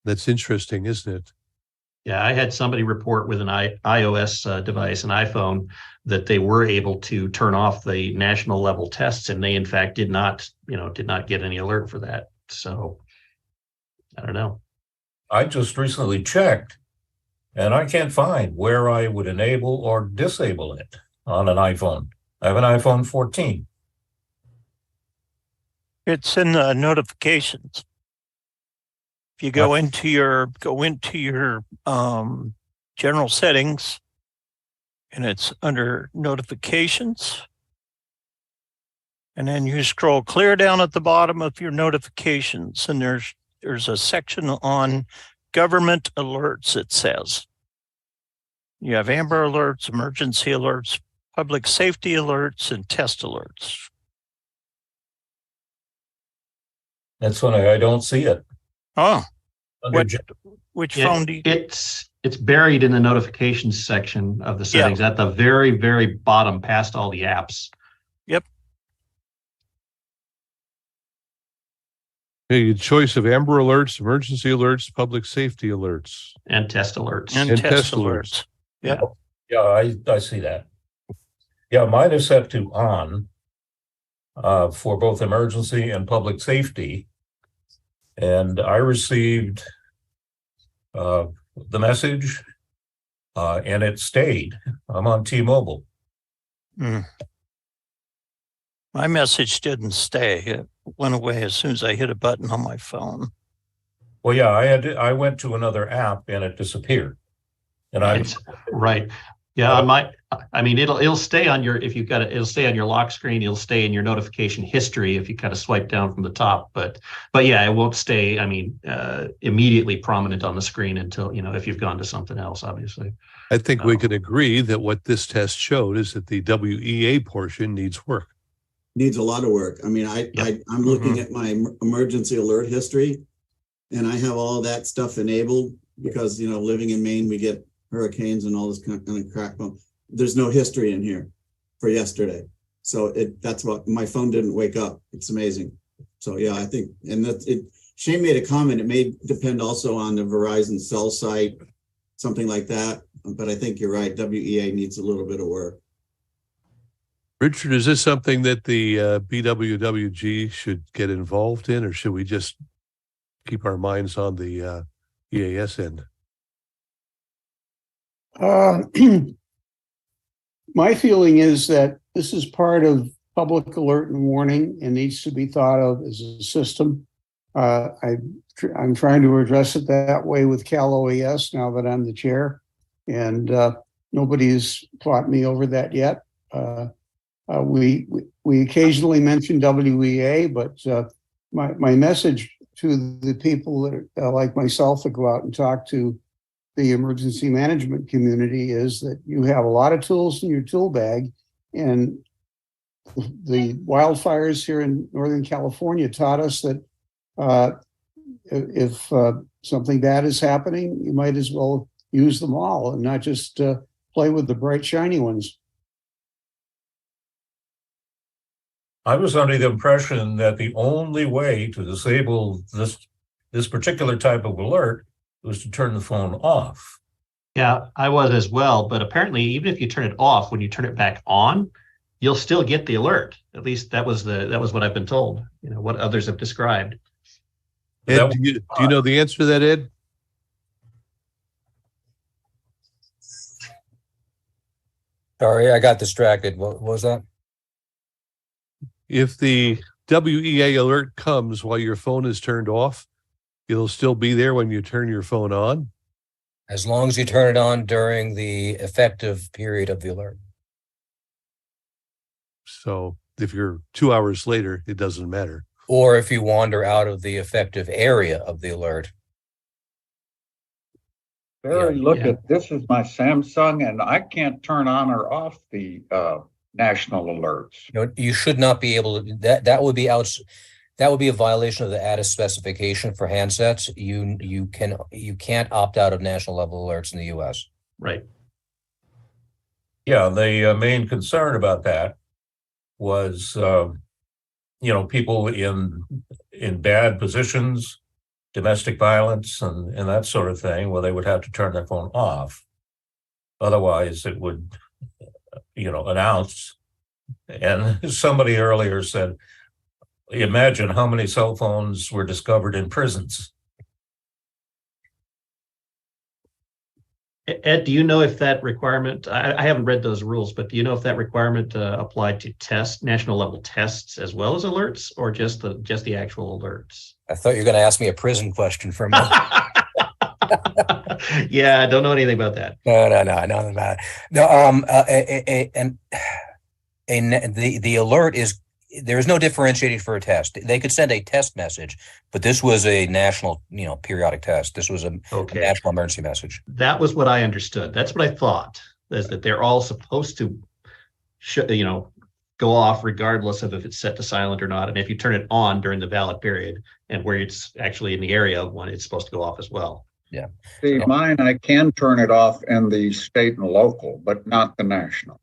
That's interesting, isn't it? Yeah, I had somebody report with an iOS device, an iPhone, that they were able to turn off the national level tests, and they in fact did not get any alert for that. So I don't know. I just recently checked, and I can't find where I would enable or disable it on an iPhone. I have an iPhone 14. It's in the notifications. If you go into your general settings, and it's under notifications, and then you scroll clear down at the bottom of your notifications, and there's a section on government alerts. It says you have Amber Alerts, emergency alerts, public safety alerts, and test alerts. That's when I don't see it. Oh, Under which phone do you? It's buried in the notifications section of the settings at the very, very bottom, past all the apps. Yep. A choice of Amber Alerts, emergency alerts, public safety alerts, and test alerts. And test alerts. Yeah. Yeah, I see that. Yeah, mine is set to on for both emergency and public safety. And I received the message and it stayed. I'm on T-Mobile. My message didn't stay. It went away as soon as I hit a button on my phone. Well, yeah, I went to another app and it disappeared. And Right. Yeah, it'll stay on your, if you've got it, it'll stay on your lock screen. It'll stay in your notification history if you kind of swipe down from the top. But yeah, it won't stay, immediately prominent on the screen until, if you've gone to something else, obviously. I think we can agree that what this test showed is that the WEA portion needs work. Needs a lot of work. I'm looking at my emergency alert history, and I have all that stuff enabled because, living in Maine, we get hurricanes and all this kind of crap. There's no history in here for yesterday. So that's what my phone didn't wake up. It's amazing. So yeah, I think, and Shane made a comment. It may depend also on the Verizon cell site, something like that. But I think you're right. WEA needs a little bit of work. Richard, is this something that the BWWG should get involved in, or should we just keep our minds on the EAS end? My feeling is that this is part of public alert and warning and needs to be thought of as a system. I'm trying to address it that way with Cal OES now that I'm the chair, and nobody's fought me over that yet. We occasionally mention WEA, but my message to the people that like myself that go out and talk to the emergency management community is that you have a lot of tools in your tool bag, and the wildfires here in Northern California taught us that if something bad is happening, you might as well use them all and not just play with the bright, shiny ones. I was under the impression that the only way to disable this particular type of alert was to turn the phone off. Yeah, I was as well. But apparently, even if you turn it off, when you turn it back on, you'll still get the alert. At least that was what I've been told. What others have described. Ed, That- do you know the answer to that, Ed? Sorry, I got distracted. What was that? If the WEA alert comes while your phone is turned off, it'll still be there when you turn your phone on. As long as you turn it on during the effective period of the alert. So if you're 2 hours later, it doesn't matter. Or if you wander out of the effective area of the alert. Barry, Yeah. look Yeah. at, this is my Samsung and I can't turn on or off the national alerts. You know, you should not be able to, that would be that would be a violation of the ATIS specification for handsets. You can't opt out of national level alerts in the US. Right. Yeah, the main concern about that was, people in bad positions, domestic violence and that sort of thing, where they would have to turn their phone off. Otherwise, it would, announce. And somebody earlier said, imagine how many cell phones were discovered in prisons. Ed, do you know if that requirement, I haven't read those rules, but do you know if that requirement applied to national level tests as well as alerts, or just the actual alerts? I thought you were going to ask me a prison question for a minute. Yeah, I don't know anything about that. No, nothing about it. No, the alert is, there is no differentiating for a test. They could send a test message, but this was a national, periodic test. This was a national emergency message. That was what I understood. That's what I thought, is that they're all supposed to, go off regardless of if it's set to silent or not. And if you turn it on during the valid period and where it's actually in the area of when it's supposed to go off as well. Yeah. See, mine, I can turn it off in the state and local, but not the national.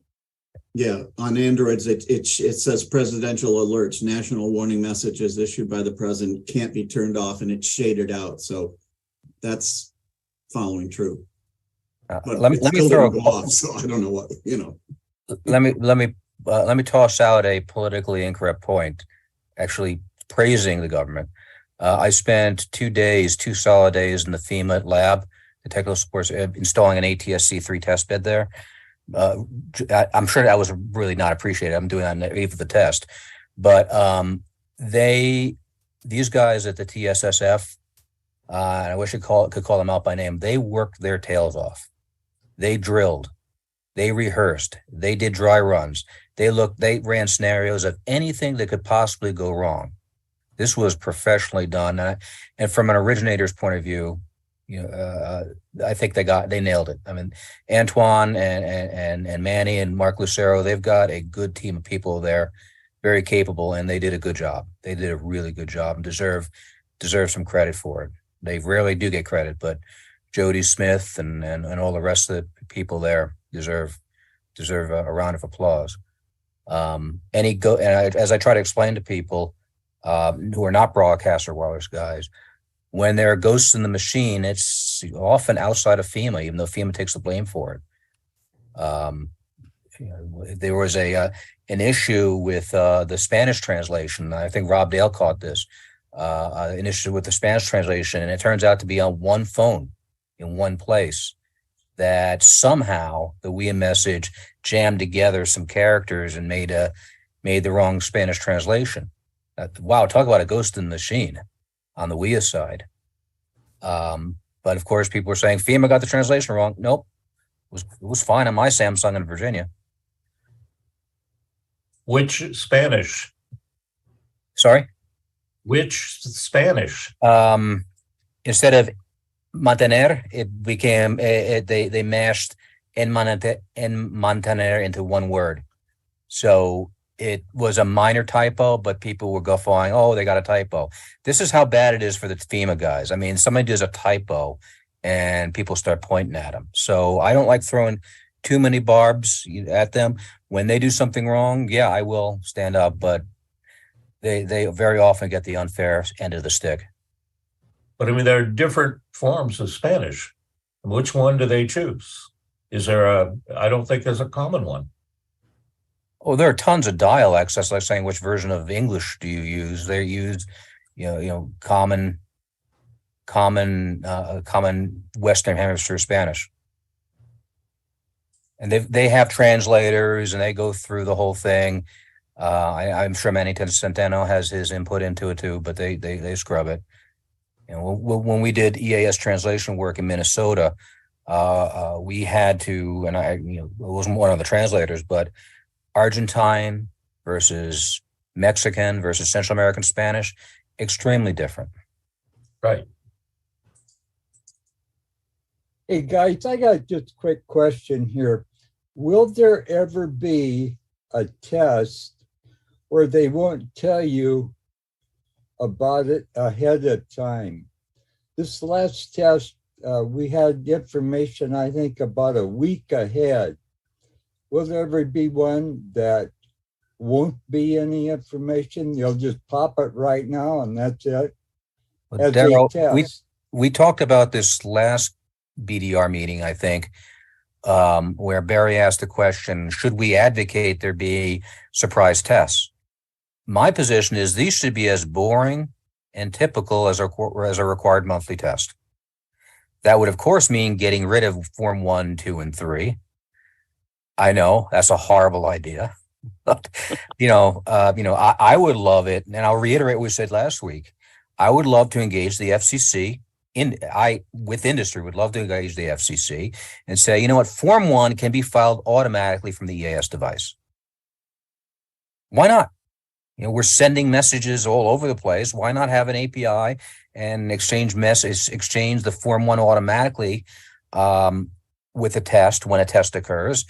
Yeah, on Androids, it says presidential alerts, national warning messages issued by the president can't be turned off, and it's shaded out. So that's following true. But Let me throw go off, so I don't know what, Let me toss out a politically incorrect point, actually praising the government. I spent 2 solid days in the FEMA lab, the technical support, installing an ATSC-3 test bed there. I'm sure that was really not appreciated. I'm doing that on the eve of the test, but these guys at the TSSF, and I wish I could call them out by name. They worked their tails off. They drilled, they rehearsed, they did dry runs. They ran scenarios of anything that could possibly go wrong. This was professionally done, and from an originator's point of view, I think they nailed it. I mean, Antoine and Manny and Mark Lucero, they've got a good team of people there, very capable, and they did a good job. They did a really good job and deserve some credit for it. They rarely do get credit, but Jody Smith and all the rest of the people there deserve a round of applause. As I try to explain to people who are not broadcaster wireless guys, when there are ghosts in the machine, it's often outside of FEMA, even though FEMA takes the blame for it. There was an issue with the Spanish translation. I think Rob Dale caught this, an issue with the Spanish translation, and it turns out to be on one phone in one place, that somehow the WIA message jammed together some characters and made the wrong Spanish translation. Wow, talk about a ghost in the machine on the WIA side. But of course, people were saying FEMA got the translation wrong. Nope, it was fine on my Samsung in Virginia. Which Spanish? Sorry? Which Spanish? Instead of mantener, it became, they mashed en mantener into one word. So it was a minor typo, but people were guffawing, oh, they got a typo. This is how bad it is for the FEMA guys. I mean, somebody does a typo and people start pointing at them. So I don't like throwing too many barbs at them. When they do something wrong, yeah, I will stand up, but they very often get the unfair end of the stick. But I mean, there are different forms of Spanish. Which one do they choose? I don't think there's a common one. Oh, there are tons of dialects. That's like saying, which version of English do you use? They use, common common Western Hemisphere Spanish. And they have translators and they go through the whole thing. I'm sure Manny Centeno has his input into it too, but they scrub it. You know, when we did EAS translation work in Minnesota, we had to, and it wasn't one of the translators, but Argentine versus Mexican versus Central American Spanish, extremely different. Right. Hey guys, I got just a quick question here. Will there ever be a test where they won't tell you about it ahead of time? This last test, we had information, I think, about a week ahead. Will there ever be one that won't be any information? You'll just pop it right now and that's it? Well, Daryl, we talked about this last BDR meeting, I think, where Barry asked the question, should we advocate there be surprise tests? My position is these should be as boring and typical as a required monthly test. That would, of course, mean getting rid of Form 1, 2, and 3. I know that's a horrible idea, but I would love it, and I'll reiterate what we said last week. I would love to engage the FCC. With industry, would love to engage the FCC and say, you know what, Form 1 can be filed automatically from the EAS device. Why not? You know, we're sending messages all over the place. Why not have an API and exchange the Form 1 automatically with a test when a test occurs,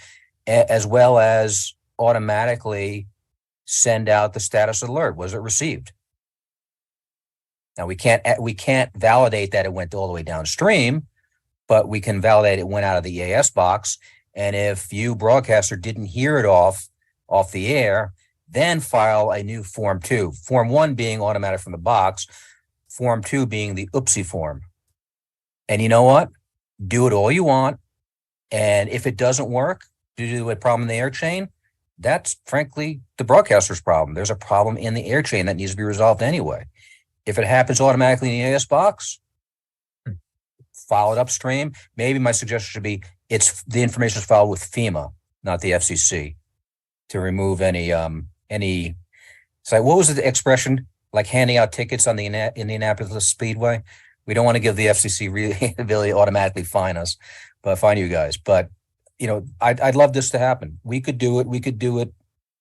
as well as automatically send out the status alert. Was it received? Now we can't validate that it went all the way downstream, but we can validate it went out of the EAS box. And if you broadcaster didn't hear it off the air, then file a new Form 2. Form 1 being automatic from the box, Form 2 being the oopsie form. And you know what? Do it all you want. And if it doesn't work due to a problem in the air chain, that's frankly the broadcaster's problem. There's a problem in the air chain that needs to be resolved anyway. If it happens automatically in the EAS box, file it upstream. Maybe my suggestion should be the information is filed with FEMA, not the FCC, to remove any. So what was the expression? Like handing out tickets on the Indianapolis Speedway. We don't want to give the FCC really the ability to automatically fine you guys. But I'd love this to happen. We could do it. We could do it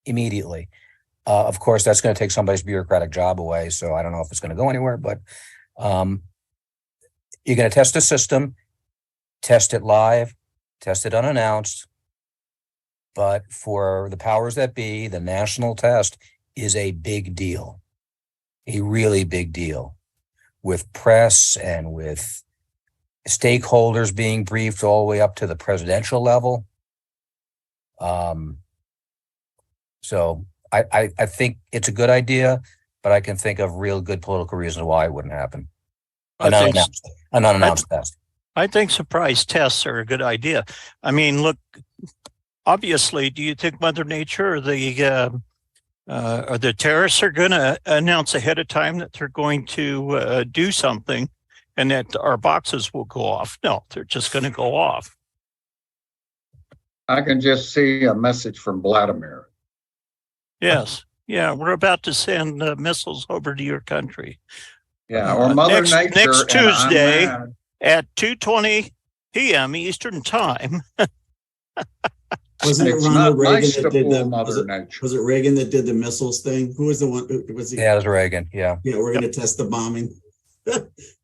immediately. Of course, that's going to take somebody's bureaucratic job away. So I don't know if it's going to go anywhere, but you're going to test a system, test it live, test it unannounced. But for the powers that be, the national test is a big deal, a really big deal, with press and with stakeholders being briefed all the way up to the presidential level. So I think it's a good idea, but I can think of real good political reasons why it wouldn't happen. An unannounced test. I think surprise tests are a good idea. I mean, look, obviously, do you think Mother Nature or the terrorists are going to announce ahead of time that they're going to do something and that our boxes will go off? No, they're just going to go off. I can just see a message from Vladimir. Yes. Yeah, we're about to send missiles over to your country. Yeah, or Mother Nature. Next Tuesday at 2:20 p.m. Eastern Time. Wasn't it Ronald Reagan that did was it Reagan that did the missiles thing? Who was the one? Yeah, it was Reagan. Yeah. Yeah, we're going to test the bombing.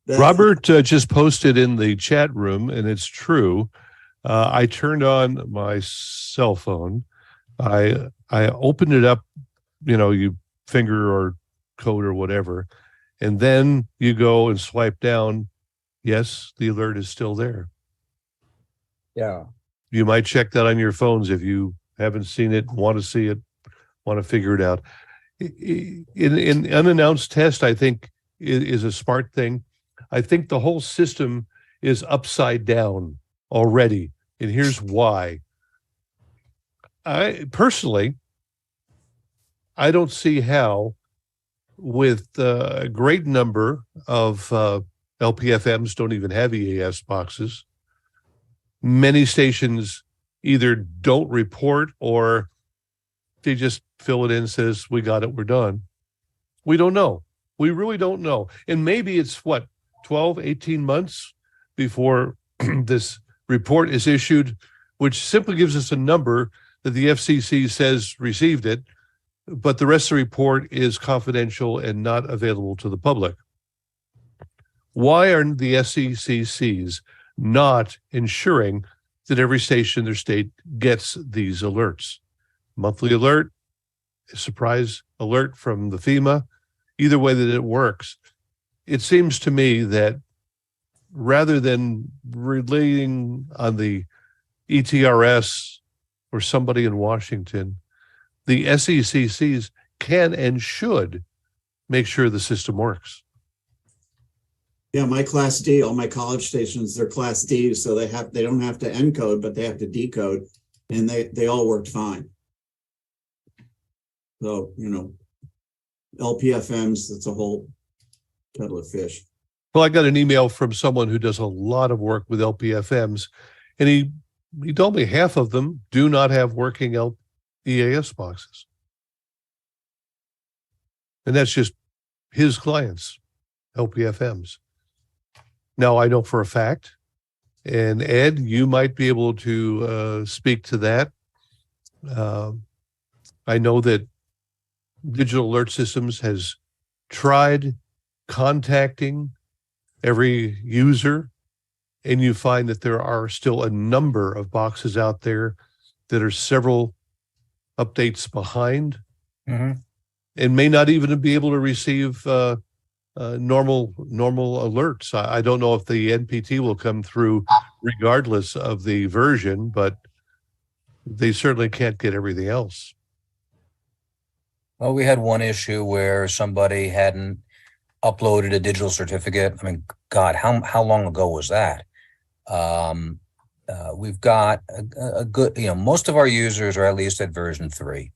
Robert just posted in the chat room, and it's true. I turned on my cell phone. I opened it up, you finger or code or whatever, and then you go and swipe down. Yes, the alert is still there. Yeah. You might check that on your phones if you haven't seen it, want to see it, want to figure it out. In unannounced test, I think is a smart thing. I think the whole system is upside down already, and here's why. I personally, I don't see how, with a great number of LPFMs don't even have EAS boxes. Many stations either don't report or they just fill it in, says, we got it, we're done. We don't know. We really don't know. And maybe it's 12, 18 months before this report is issued, which simply gives us a number that the FCC says received it, but the rest of the report is confidential and not available to the public. Why are the SECCs not ensuring that every station in their state gets these alerts? Monthly alert, surprise alert from the FEMA, either way that it works. It seems to me that rather than relying on the ETRS or somebody in Washington, the SECCs can and should make sure the system works. Yeah, my Class D, all my college stations, they're Class D, so they don't have to encode, but they have to decode, and they all worked fine. So, LPFMs, that's a whole kettle of fish. Well, I got an email from someone who does a lot of work with LPFMs, and he told me half of them do not have working EAS boxes. And that's just his clients, LPFMs. Now, I know for a fact, and Ed, you might be able to speak to that. I know that Digital Alert Systems has tried contacting every user, and you find that there are still a number of boxes out there that are several updates behind, and may not even be able to receive normal alerts. I don't know if the NPT will come through regardless of the version, but they certainly can't get everything else. Well, we had one issue where somebody hadn't uploaded a digital certificate. I mean, God, how long ago was that? We've got a good, most of our users are at least at version 3.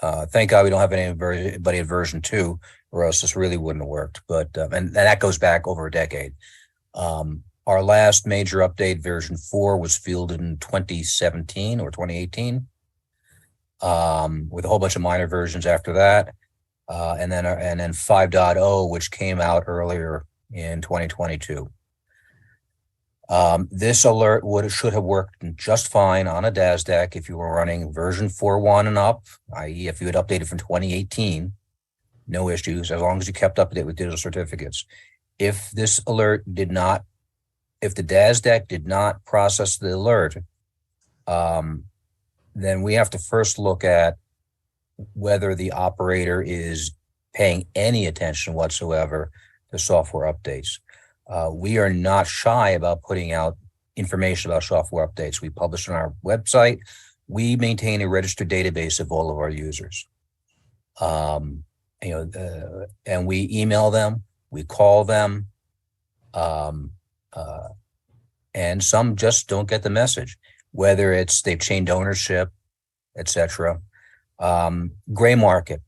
Thank God we don't have anybody at version 2, or else this really wouldn't have worked. But and that goes back over a decade. Our last major update, version 4, was fielded in 2017 or 2018, with a whole bunch of minor versions after that, and then 5.0, which came out earlier in 2022. This alert should have worked just fine on a DASDEC if you were running version 4.1 and up, i.e. if you had updated from 2018, no issues, as long as you kept up to date with digital certificates. If this alert did not, if the DASDEC did not process the alert, then we have to first look at whether the operator is paying any attention whatsoever to software updates. We are not shy about putting out information about software updates. We publish on our website. We maintain a registered database of all of our users. And we email them, we call them, and some just don't get the message, whether it's they've changed ownership, etc. Gray market.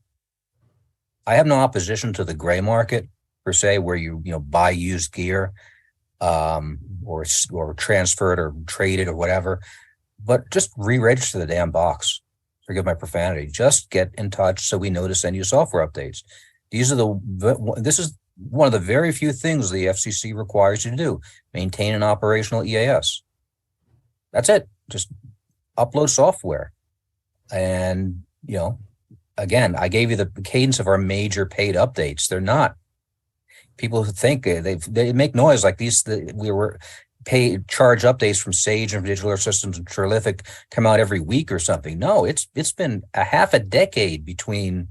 I have no opposition to the gray market per se, where you buy used gear, or transfer it or trade it or whatever, but just re-register the damn box. Forgive my profanity. Just get in touch so we know to send you software updates. This is one of the very few things the FCC requires you to do: maintain an operational EAS. That's it. Just upload software. And again, I gave you the cadence of our major paid updates. They're not. People who think they make noise like these. We were charge updates from Sage and Digital Alert Systems and Terrific come out every week or something. No, it's been a half a decade between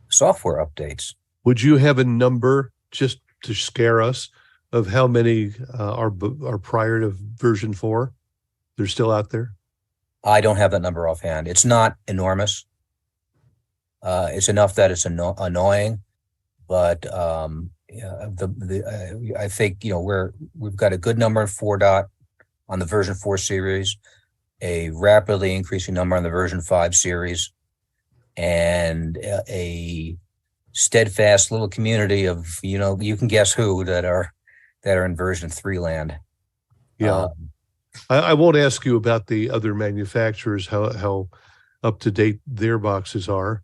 software updates. Would you have a number just to scare us of how many are prior to version 4? They're still out there? I don't have that number offhand. It's not enormous. It's enough that it's annoying, but I think we've got a good number in 4. On the version 4 series, a rapidly increasing number on the version 5 series, and a steadfast little community of, you can guess who that are in version 3 land. Yeah. I won't ask you about the other manufacturers, how up to date their boxes are.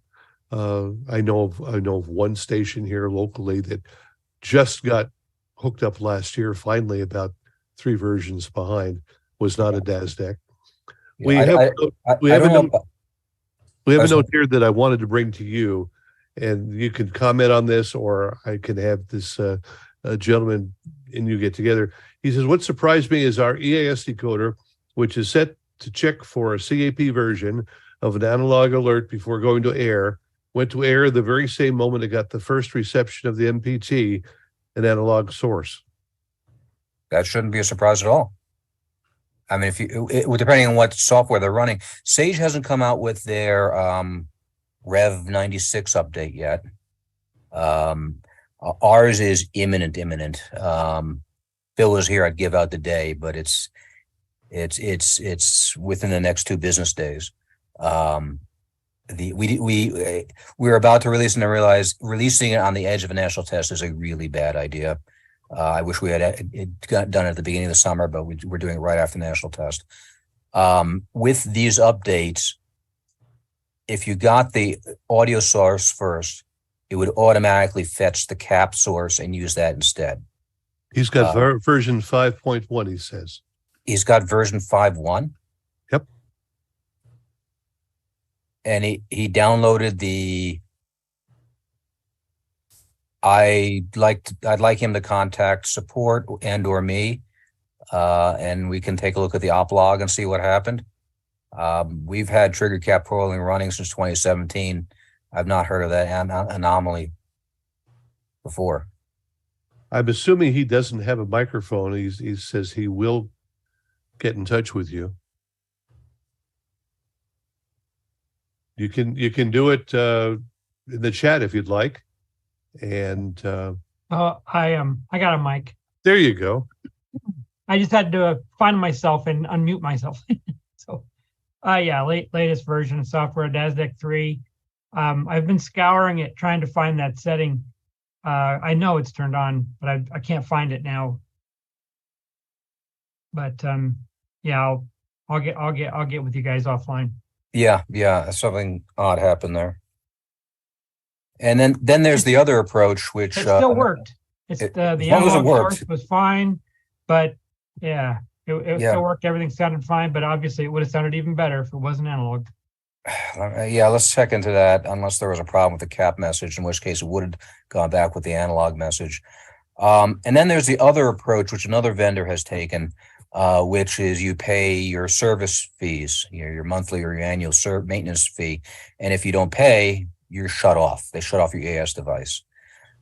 I know of one station here locally that just got hooked up last year, finally, about 3 versions behind, was not a DASDEC. We have a note here that I wanted to bring to you, and you can comment on this, or I can have this gentleman and you get together. He says, what surprised me is our EAS decoder, which is set to check for a CAP version of an analog alert before going to air, went to air the very same moment it got the first reception of the NPT, an analog source. That shouldn't be a surprise at all. I mean, depending on what software they're running, Sage hasn't come out with their Rev 96 update yet. Ours is imminent. Bill was here, I'd give out the day, but it's within the next 2 business days. We're about to release and I realize releasing it on the edge of a national test is a really bad idea. I wish we had got done at the beginning of the summer, but we're doing it right after the national test. With these updates, if you got the audio source first, it would automatically fetch the cap source and use that instead. He's got version 5.1, he says. He's got version 5.1? Yep. And he downloaded I'd like him to contact support and or me, and we can take a look at the op log and see what happened. We've had trigger cap polling running since 2017. I've not heard of that anomaly before. I'm assuming he doesn't have a microphone. He says he will get in touch with you. You can do it in the chat if you'd like. And I got a mic. There you go. I just had to find myself and unmute myself. So latest version of software, DASDEC 3. I've been scouring it trying to find that setting. I know it's turned on, but I can't find it now. But I'll get with you guys offline. Yeah, something odd happened there. And then there's the other approach, which it still worked. The analog source was fine, but it still worked. Everything sounded fine, but obviously it would have sounded even better if it wasn't analog. Let's check into that, unless there was a problem with the cap message, in which case it would have gone back with the analog message. And then there's the other approach, which another vendor has taken, which is you pay your service fees, your monthly or your annual maintenance fee. And if you don't pay, you're shut off. They shut off your EAS device.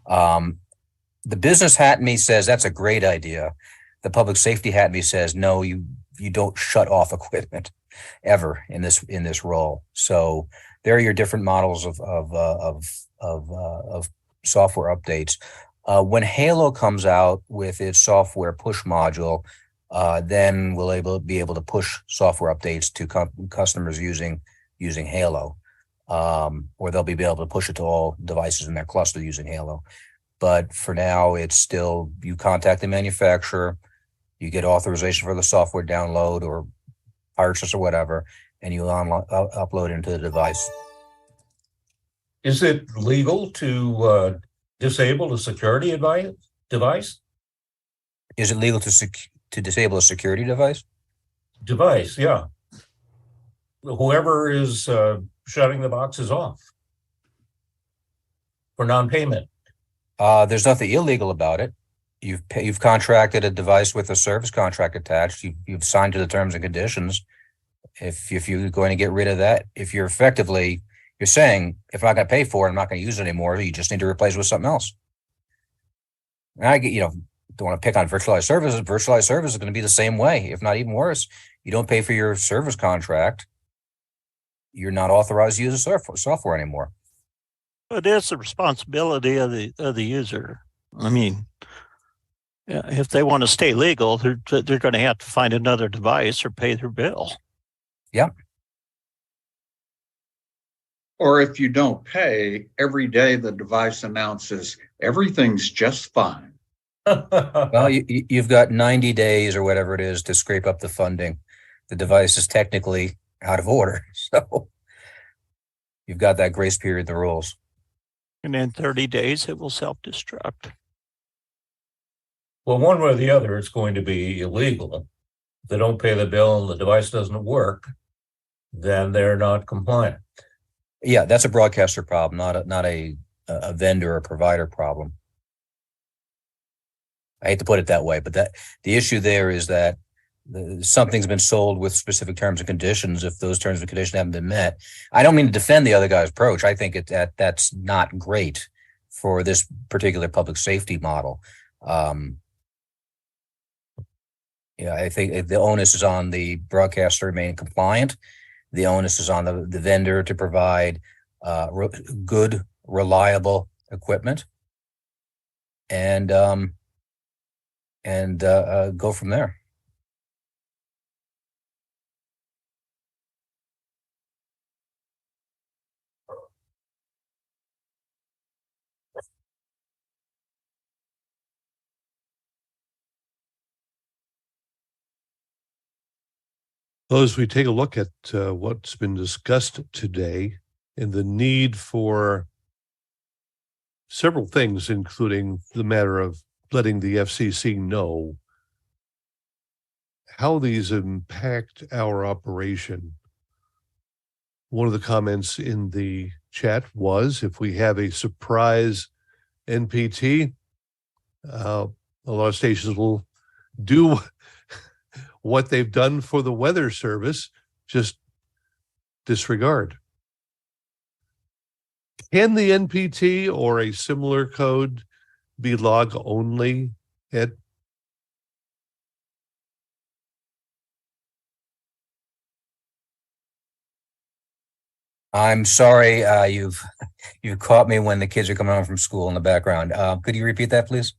The business hat in me says that's a great idea. The public safety hat in me says, no, you don't shut off equipment ever in this role. So there are your different models of software updates. When Halo comes out with its software push module, then we'll be able to push software updates to customers using Halo, or they'll be able to push it to all devices in their cluster using Halo. But for now, it's still, you contact the manufacturer, you get authorization for the software download or purchase or whatever, and you upload into the device. Is it legal to disable a security device? Is it legal to disable a security device? Device, yeah. Whoever is shutting the boxes off for non-payment. There's nothing illegal about it. You've contracted a device with a service contract attached. You've signed to the terms and conditions. If you're going to get rid of that, if you're saying, if I'm not going to pay for it, I'm not going to use it anymore, you just need to replace it with something else. And I get, don't want to pick on virtualized services. Virtualized service is going to be the same way, if not even worse. You don't pay for your service contract, you're not authorized to use the software anymore. It is the responsibility of the user. I mean, if they want to stay legal, they're going to have to find another device or pay their bill. Yep. Or if you don't pay, every day the device announces everything's just fine. Well, you've got 90 days or whatever it is to scrape up the funding. The device is technically out of order. So you've got that grace period, the rules. And in 30 days, it will self-destruct. Well, one way or the other, it's going to be illegal. If they don't pay the bill and the device doesn't work, then they're not compliant. Yeah, that's a broadcaster problem, not a vendor or provider problem. I hate to put it that way, but that the issue there is that something's been sold with specific terms and conditions. If those terms and conditions haven't been met, I don't mean to defend the other guy's approach. I think that's not great for this particular public safety model. Yeah, I think the onus is on the broadcaster to remain compliant. The onus is on the vendor to provide good, reliable equipment, and go from there. Well, as we take a look at what's been discussed today and the need for several things, including the matter of letting the FCC know how these impact our operation. One of the comments in the chat was, if we have a surprise NPT, a lot of stations will do what they've done for the weather service, just disregard. Can the NPT or a similar code be log only, Ed? I'm sorry, you've caught me when the kids are coming home from school in the background. Could you repeat that, please?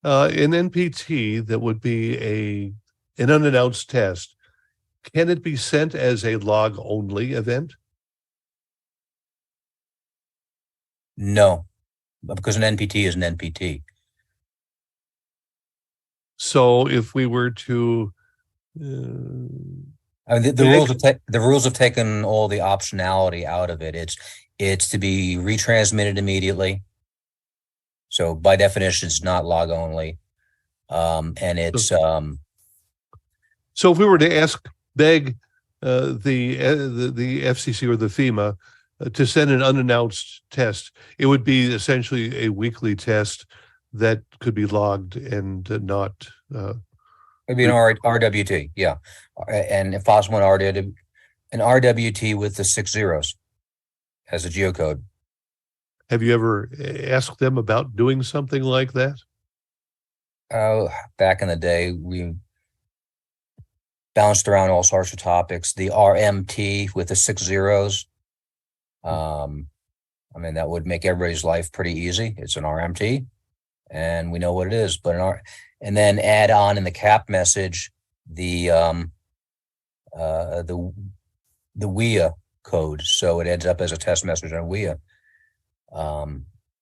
In NPT, that would be an unannounced test. Can it be sent as a log only event? No, because an NPT is an NPT. So if we were to I mean, the rules have taken all the optionality out of it. It's to be retransmitted immediately. So by definition, it's not log only, and it's So if we were to beg the FCC or the FEMA to send an unannounced test, it would be essentially a weekly test that could be logged and not. It'd be an RWT, yeah, and if possible, an RWT with the 6 zeros as a geocode. Have you ever asked them about doing something like that? Back in the day, we bounced around all sorts of topics. The RMT with the 6 zeros. I mean, that would make everybody's life pretty easy. It's an RMT, and we know what it is. But and then add on in the cap message the WIA code, so it ends up as a test message on WIA.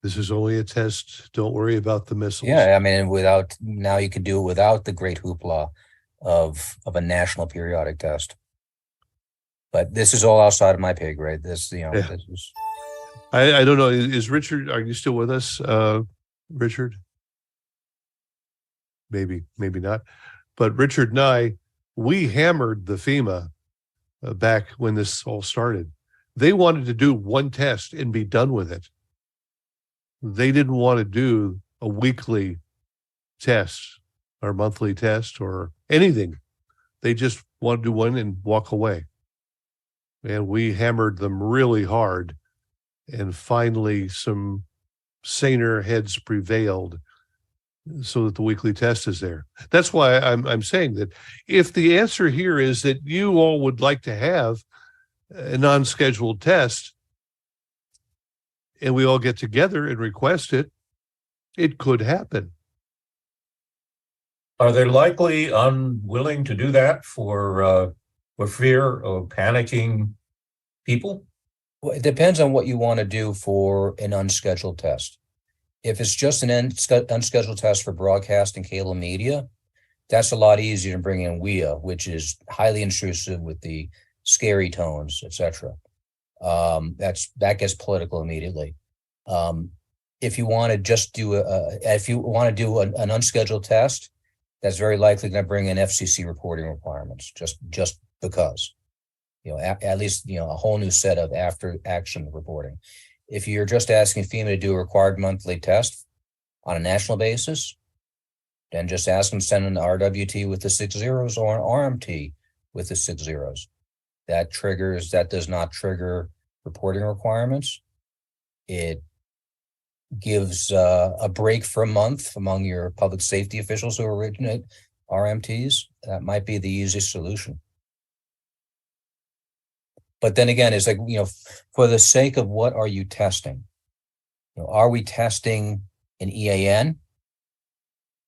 This is only a test. Don't worry about the missiles. Yeah, I mean, now you can do it without the great hoopla of a national periodic test. But this is all outside of my pay grade. This is. I don't know. Is Richard? Are you still with us, Richard? Maybe not. But Richard and I, we hammered the FEMA back when this all started. They wanted to do one test and be done with it. They didn't want to do a weekly test or monthly test or anything. They just wanted to do one and walk away. And we hammered them really hard. And finally, some saner heads prevailed so that the weekly test is there. That's why I'm saying that if the answer here is that you all would like to have a non-scheduled test, and we all get together and request it, it could happen. Are they likely unwilling to do that for fear of panicking people? Well, it depends on what you want to do for an unscheduled test. If it's just an unscheduled test for broadcast and cable media, that's a lot easier than bringing in WIA, which is highly intrusive with the scary tones, etc. That gets political immediately. If you want to just do an unscheduled test, that's very likely going to bring in FCC reporting requirements, just because, at least, a whole new set of after action reporting. If you're just asking FEMA to do a required monthly test on a national basis, then just ask them to send an RWT with the 6 zeros or an RMT with the 6 zeros. That does not trigger reporting requirements. It gives a break for a month among your public safety officials who originate RMTs. That might be the easiest solution. But then again, it's like, for the sake of what are you testing? Are we testing an EAN?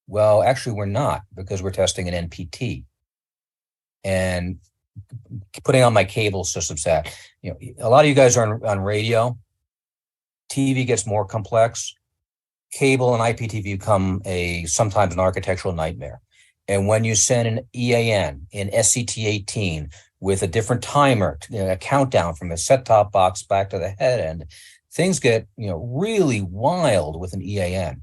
Well, actually, we're not, because we're testing an NPT. And putting on my cable systems hat, a lot of you guys are on radio. TV gets more complex. Cable and IPTV become sometimes an architectural nightmare. And when you send an EAN in SCT18 with a different timer, a countdown from the set-top box back to the head end, things get really wild with an EAN.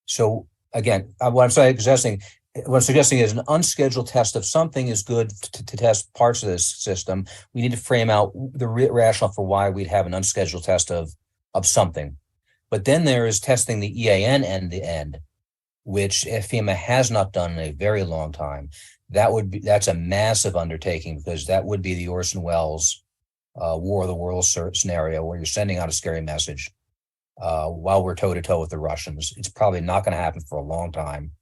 So again, what I'm suggesting is an unscheduled test of something is good to test parts of this system. We need to frame out the rationale for why we'd have an unscheduled test of something. But then there is testing the EAN end-to-end, which FEMA has not done in a very long time. That's a massive undertaking, because that would be the Orson Welles War of the Worlds scenario, where you're sending out a scary message while we're toe-to-toe with the Russians. It's probably not going to happen for a long time.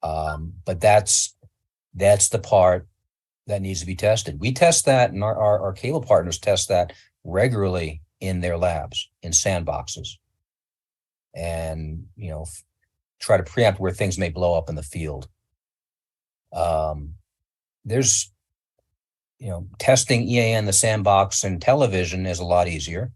But that's the part that needs to be tested. We test that, and our cable partners test that regularly in their labs, in sandboxes, and try to preempt where things may blow up in the field. There's testing EAN, the sandbox, and television is a lot easier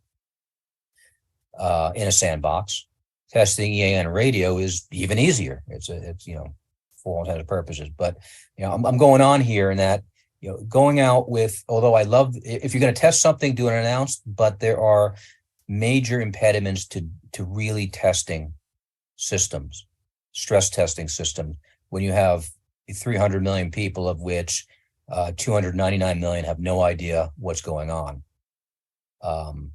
in a sandbox. Testing EAN radio is even easier. It's for all intents and purposes. But I'm going on here in that going out with, although I love, if you're going to test something, do it announced, but there are major impediments to really testing systems, stress testing systems, when you have 300 million people, of which 299 million have no idea what's going on. So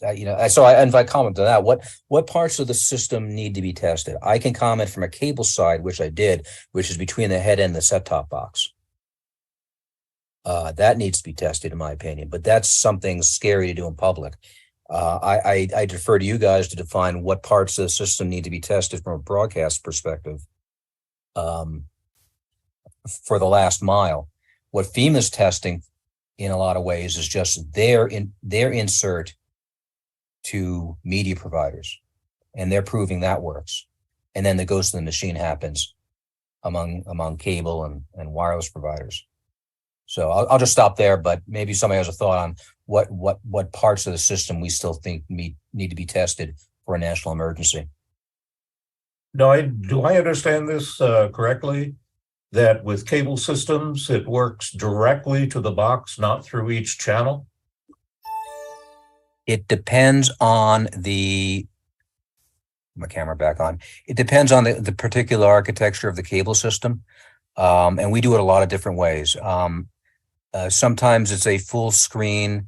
I invite comment to that. What parts of the system need to be tested? I can comment from a cable side, which I did, which is between the head and the set-top box. That needs to be tested, in my opinion, but that's something scary to do in public. I defer to you guys to define what parts of the system need to be tested from a broadcast perspective. For the last mile, what FEMA's testing in a lot of ways is just their insert to media providers, and they're proving that works. And then the ghost of the machine happens among cable and wireless providers. So I'll just stop there, but maybe somebody has a thought on what parts of the system we still think need to be tested for a national emergency. No, do I understand this correctly? That with cable systems, it works directly to the box, not through each channel? It depends on my camera back on. It depends on the particular architecture of the cable system. And we do it a lot of different ways. Sometimes it's a full screen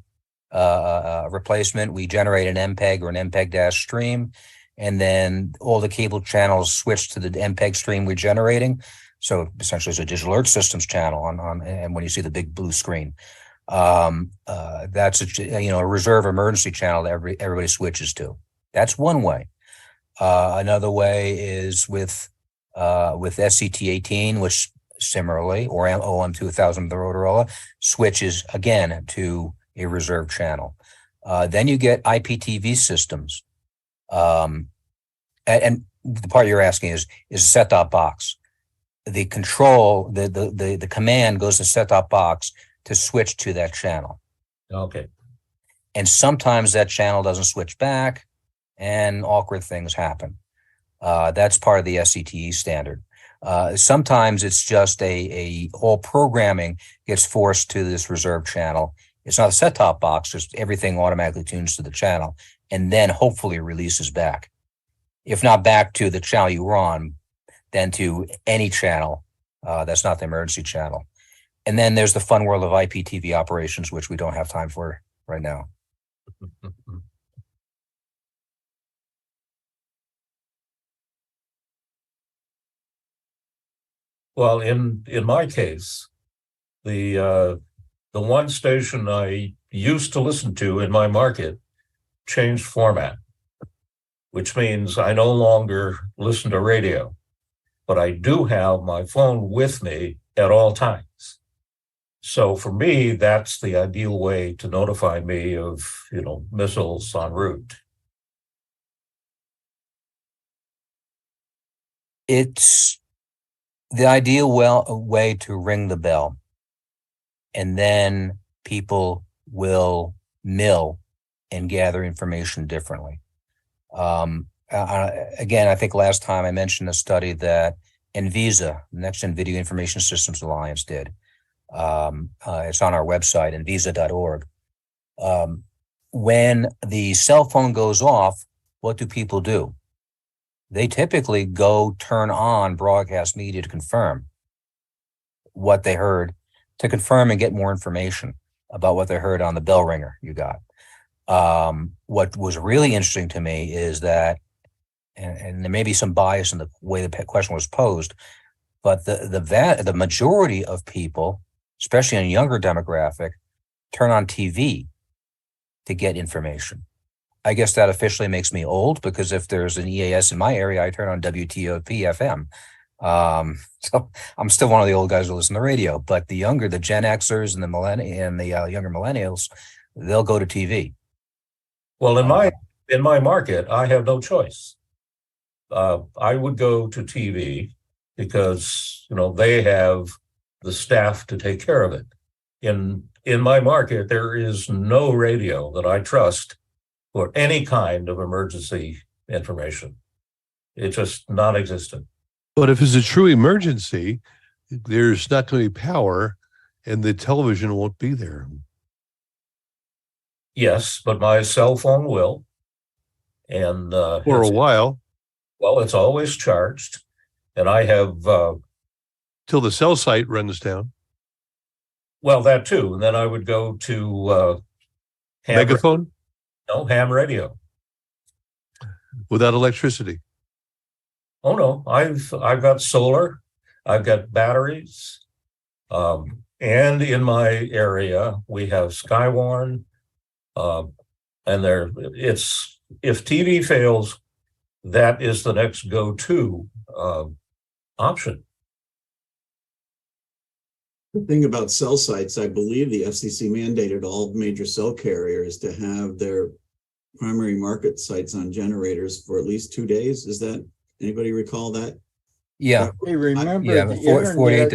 replacement. We generate an MPEG or an MPEG- stream, and then all the cable channels switch to the MPEG stream we're generating. So essentially, it's a digital alert systems channel and when you see the big blue screen, that's a reserve emergency channel that everybody switches to. That's one way. Another way is with SCT18, which similarly, or OM2000 the Motorola, switches again to a reserve channel. Then you get IPTV systems, and the part you're asking is a set-top box. The control, the command goes to set-top box to switch to that channel. Okay. And sometimes that channel doesn't switch back and awkward things happen. That's part of the SCTE standard. Sometimes it's just all programming gets forced to this reserved channel. It's not a set-top box, just everything automatically tunes to the channel and then hopefully releases back. If not back to the channel you were on, then to any channel that's not the emergency channel. And then there's the fun world of IPTV operations, which we don't have time for right now. Well, in my case, the one station I used to listen to in my market changed format, which means I no longer listen to radio, but I do have my phone with me at all times. So for me, that's the ideal way to notify me of, missiles en route. It's the ideal way to ring the bell, and then people will mill and gather information differently. Again, I think last time I mentioned a study that NVISA, Next Gen Video Information Systems Alliance, did. It's on our website, nvisa.org. When the cell phone goes off, what do people do? They typically go turn on broadcast media to confirm what they heard, to confirm and get more information about what they heard on the bell ringer you got. What was really interesting to me is that, and there may be some bias in the way the question was posed, but the majority of people, especially in a younger demographic, turn on TV to get information. I guess that officially makes me old, because if there's an EAS in my area, I turn on WTOP FM. So I'm still one of the old guys who listen to radio, but the Gen Xers and the younger millennials, they'll go to TV. Well, in my market, I have no choice. I would go to TV because, they have the staff to take care of it. In my market, there is no radio that I trust for any kind of emergency information. It's just non-existent. But if it's a true emergency, there's not going to be power and the television won't be there. Yes, but my cell phone will. And for a while. Well, it's always charged. And I have till the cell site runs down. Well, that too. And then I would go to megaphone? No, ham radio. Without electricity? Oh no, I've got solar, I've got batteries, and in my area we have Skywarn, and if TV fails, that is the next go-to option. The thing about cell sites, I believe the FCC mandated all major cell carriers to have their primary market sites on generators for at least 2 days. Is that, anybody recall that? Yeah. Hey, remember, the 48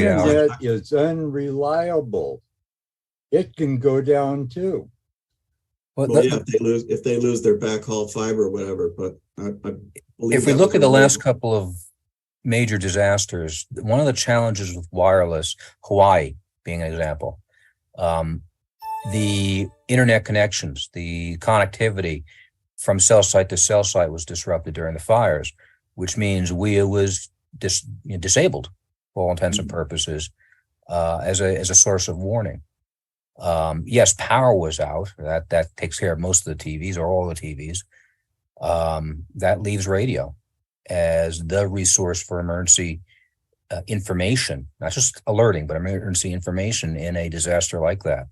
internet is unreliable. It can go down too. Well, yeah, if they lose their backhaul fiber or whatever, but I believe if we look at the last couple of major disasters, one of the challenges with wireless, Hawaii being an example, the internet connections, the connectivity from cell site to cell site was disrupted during the fires, which means it was disabled for all intents and purposes as a source of warning. Yes, power was out. That takes care of most of the TVs or all the TVs. That leaves radio as the resource for emergency information, not just alerting, but emergency information in a disaster like that.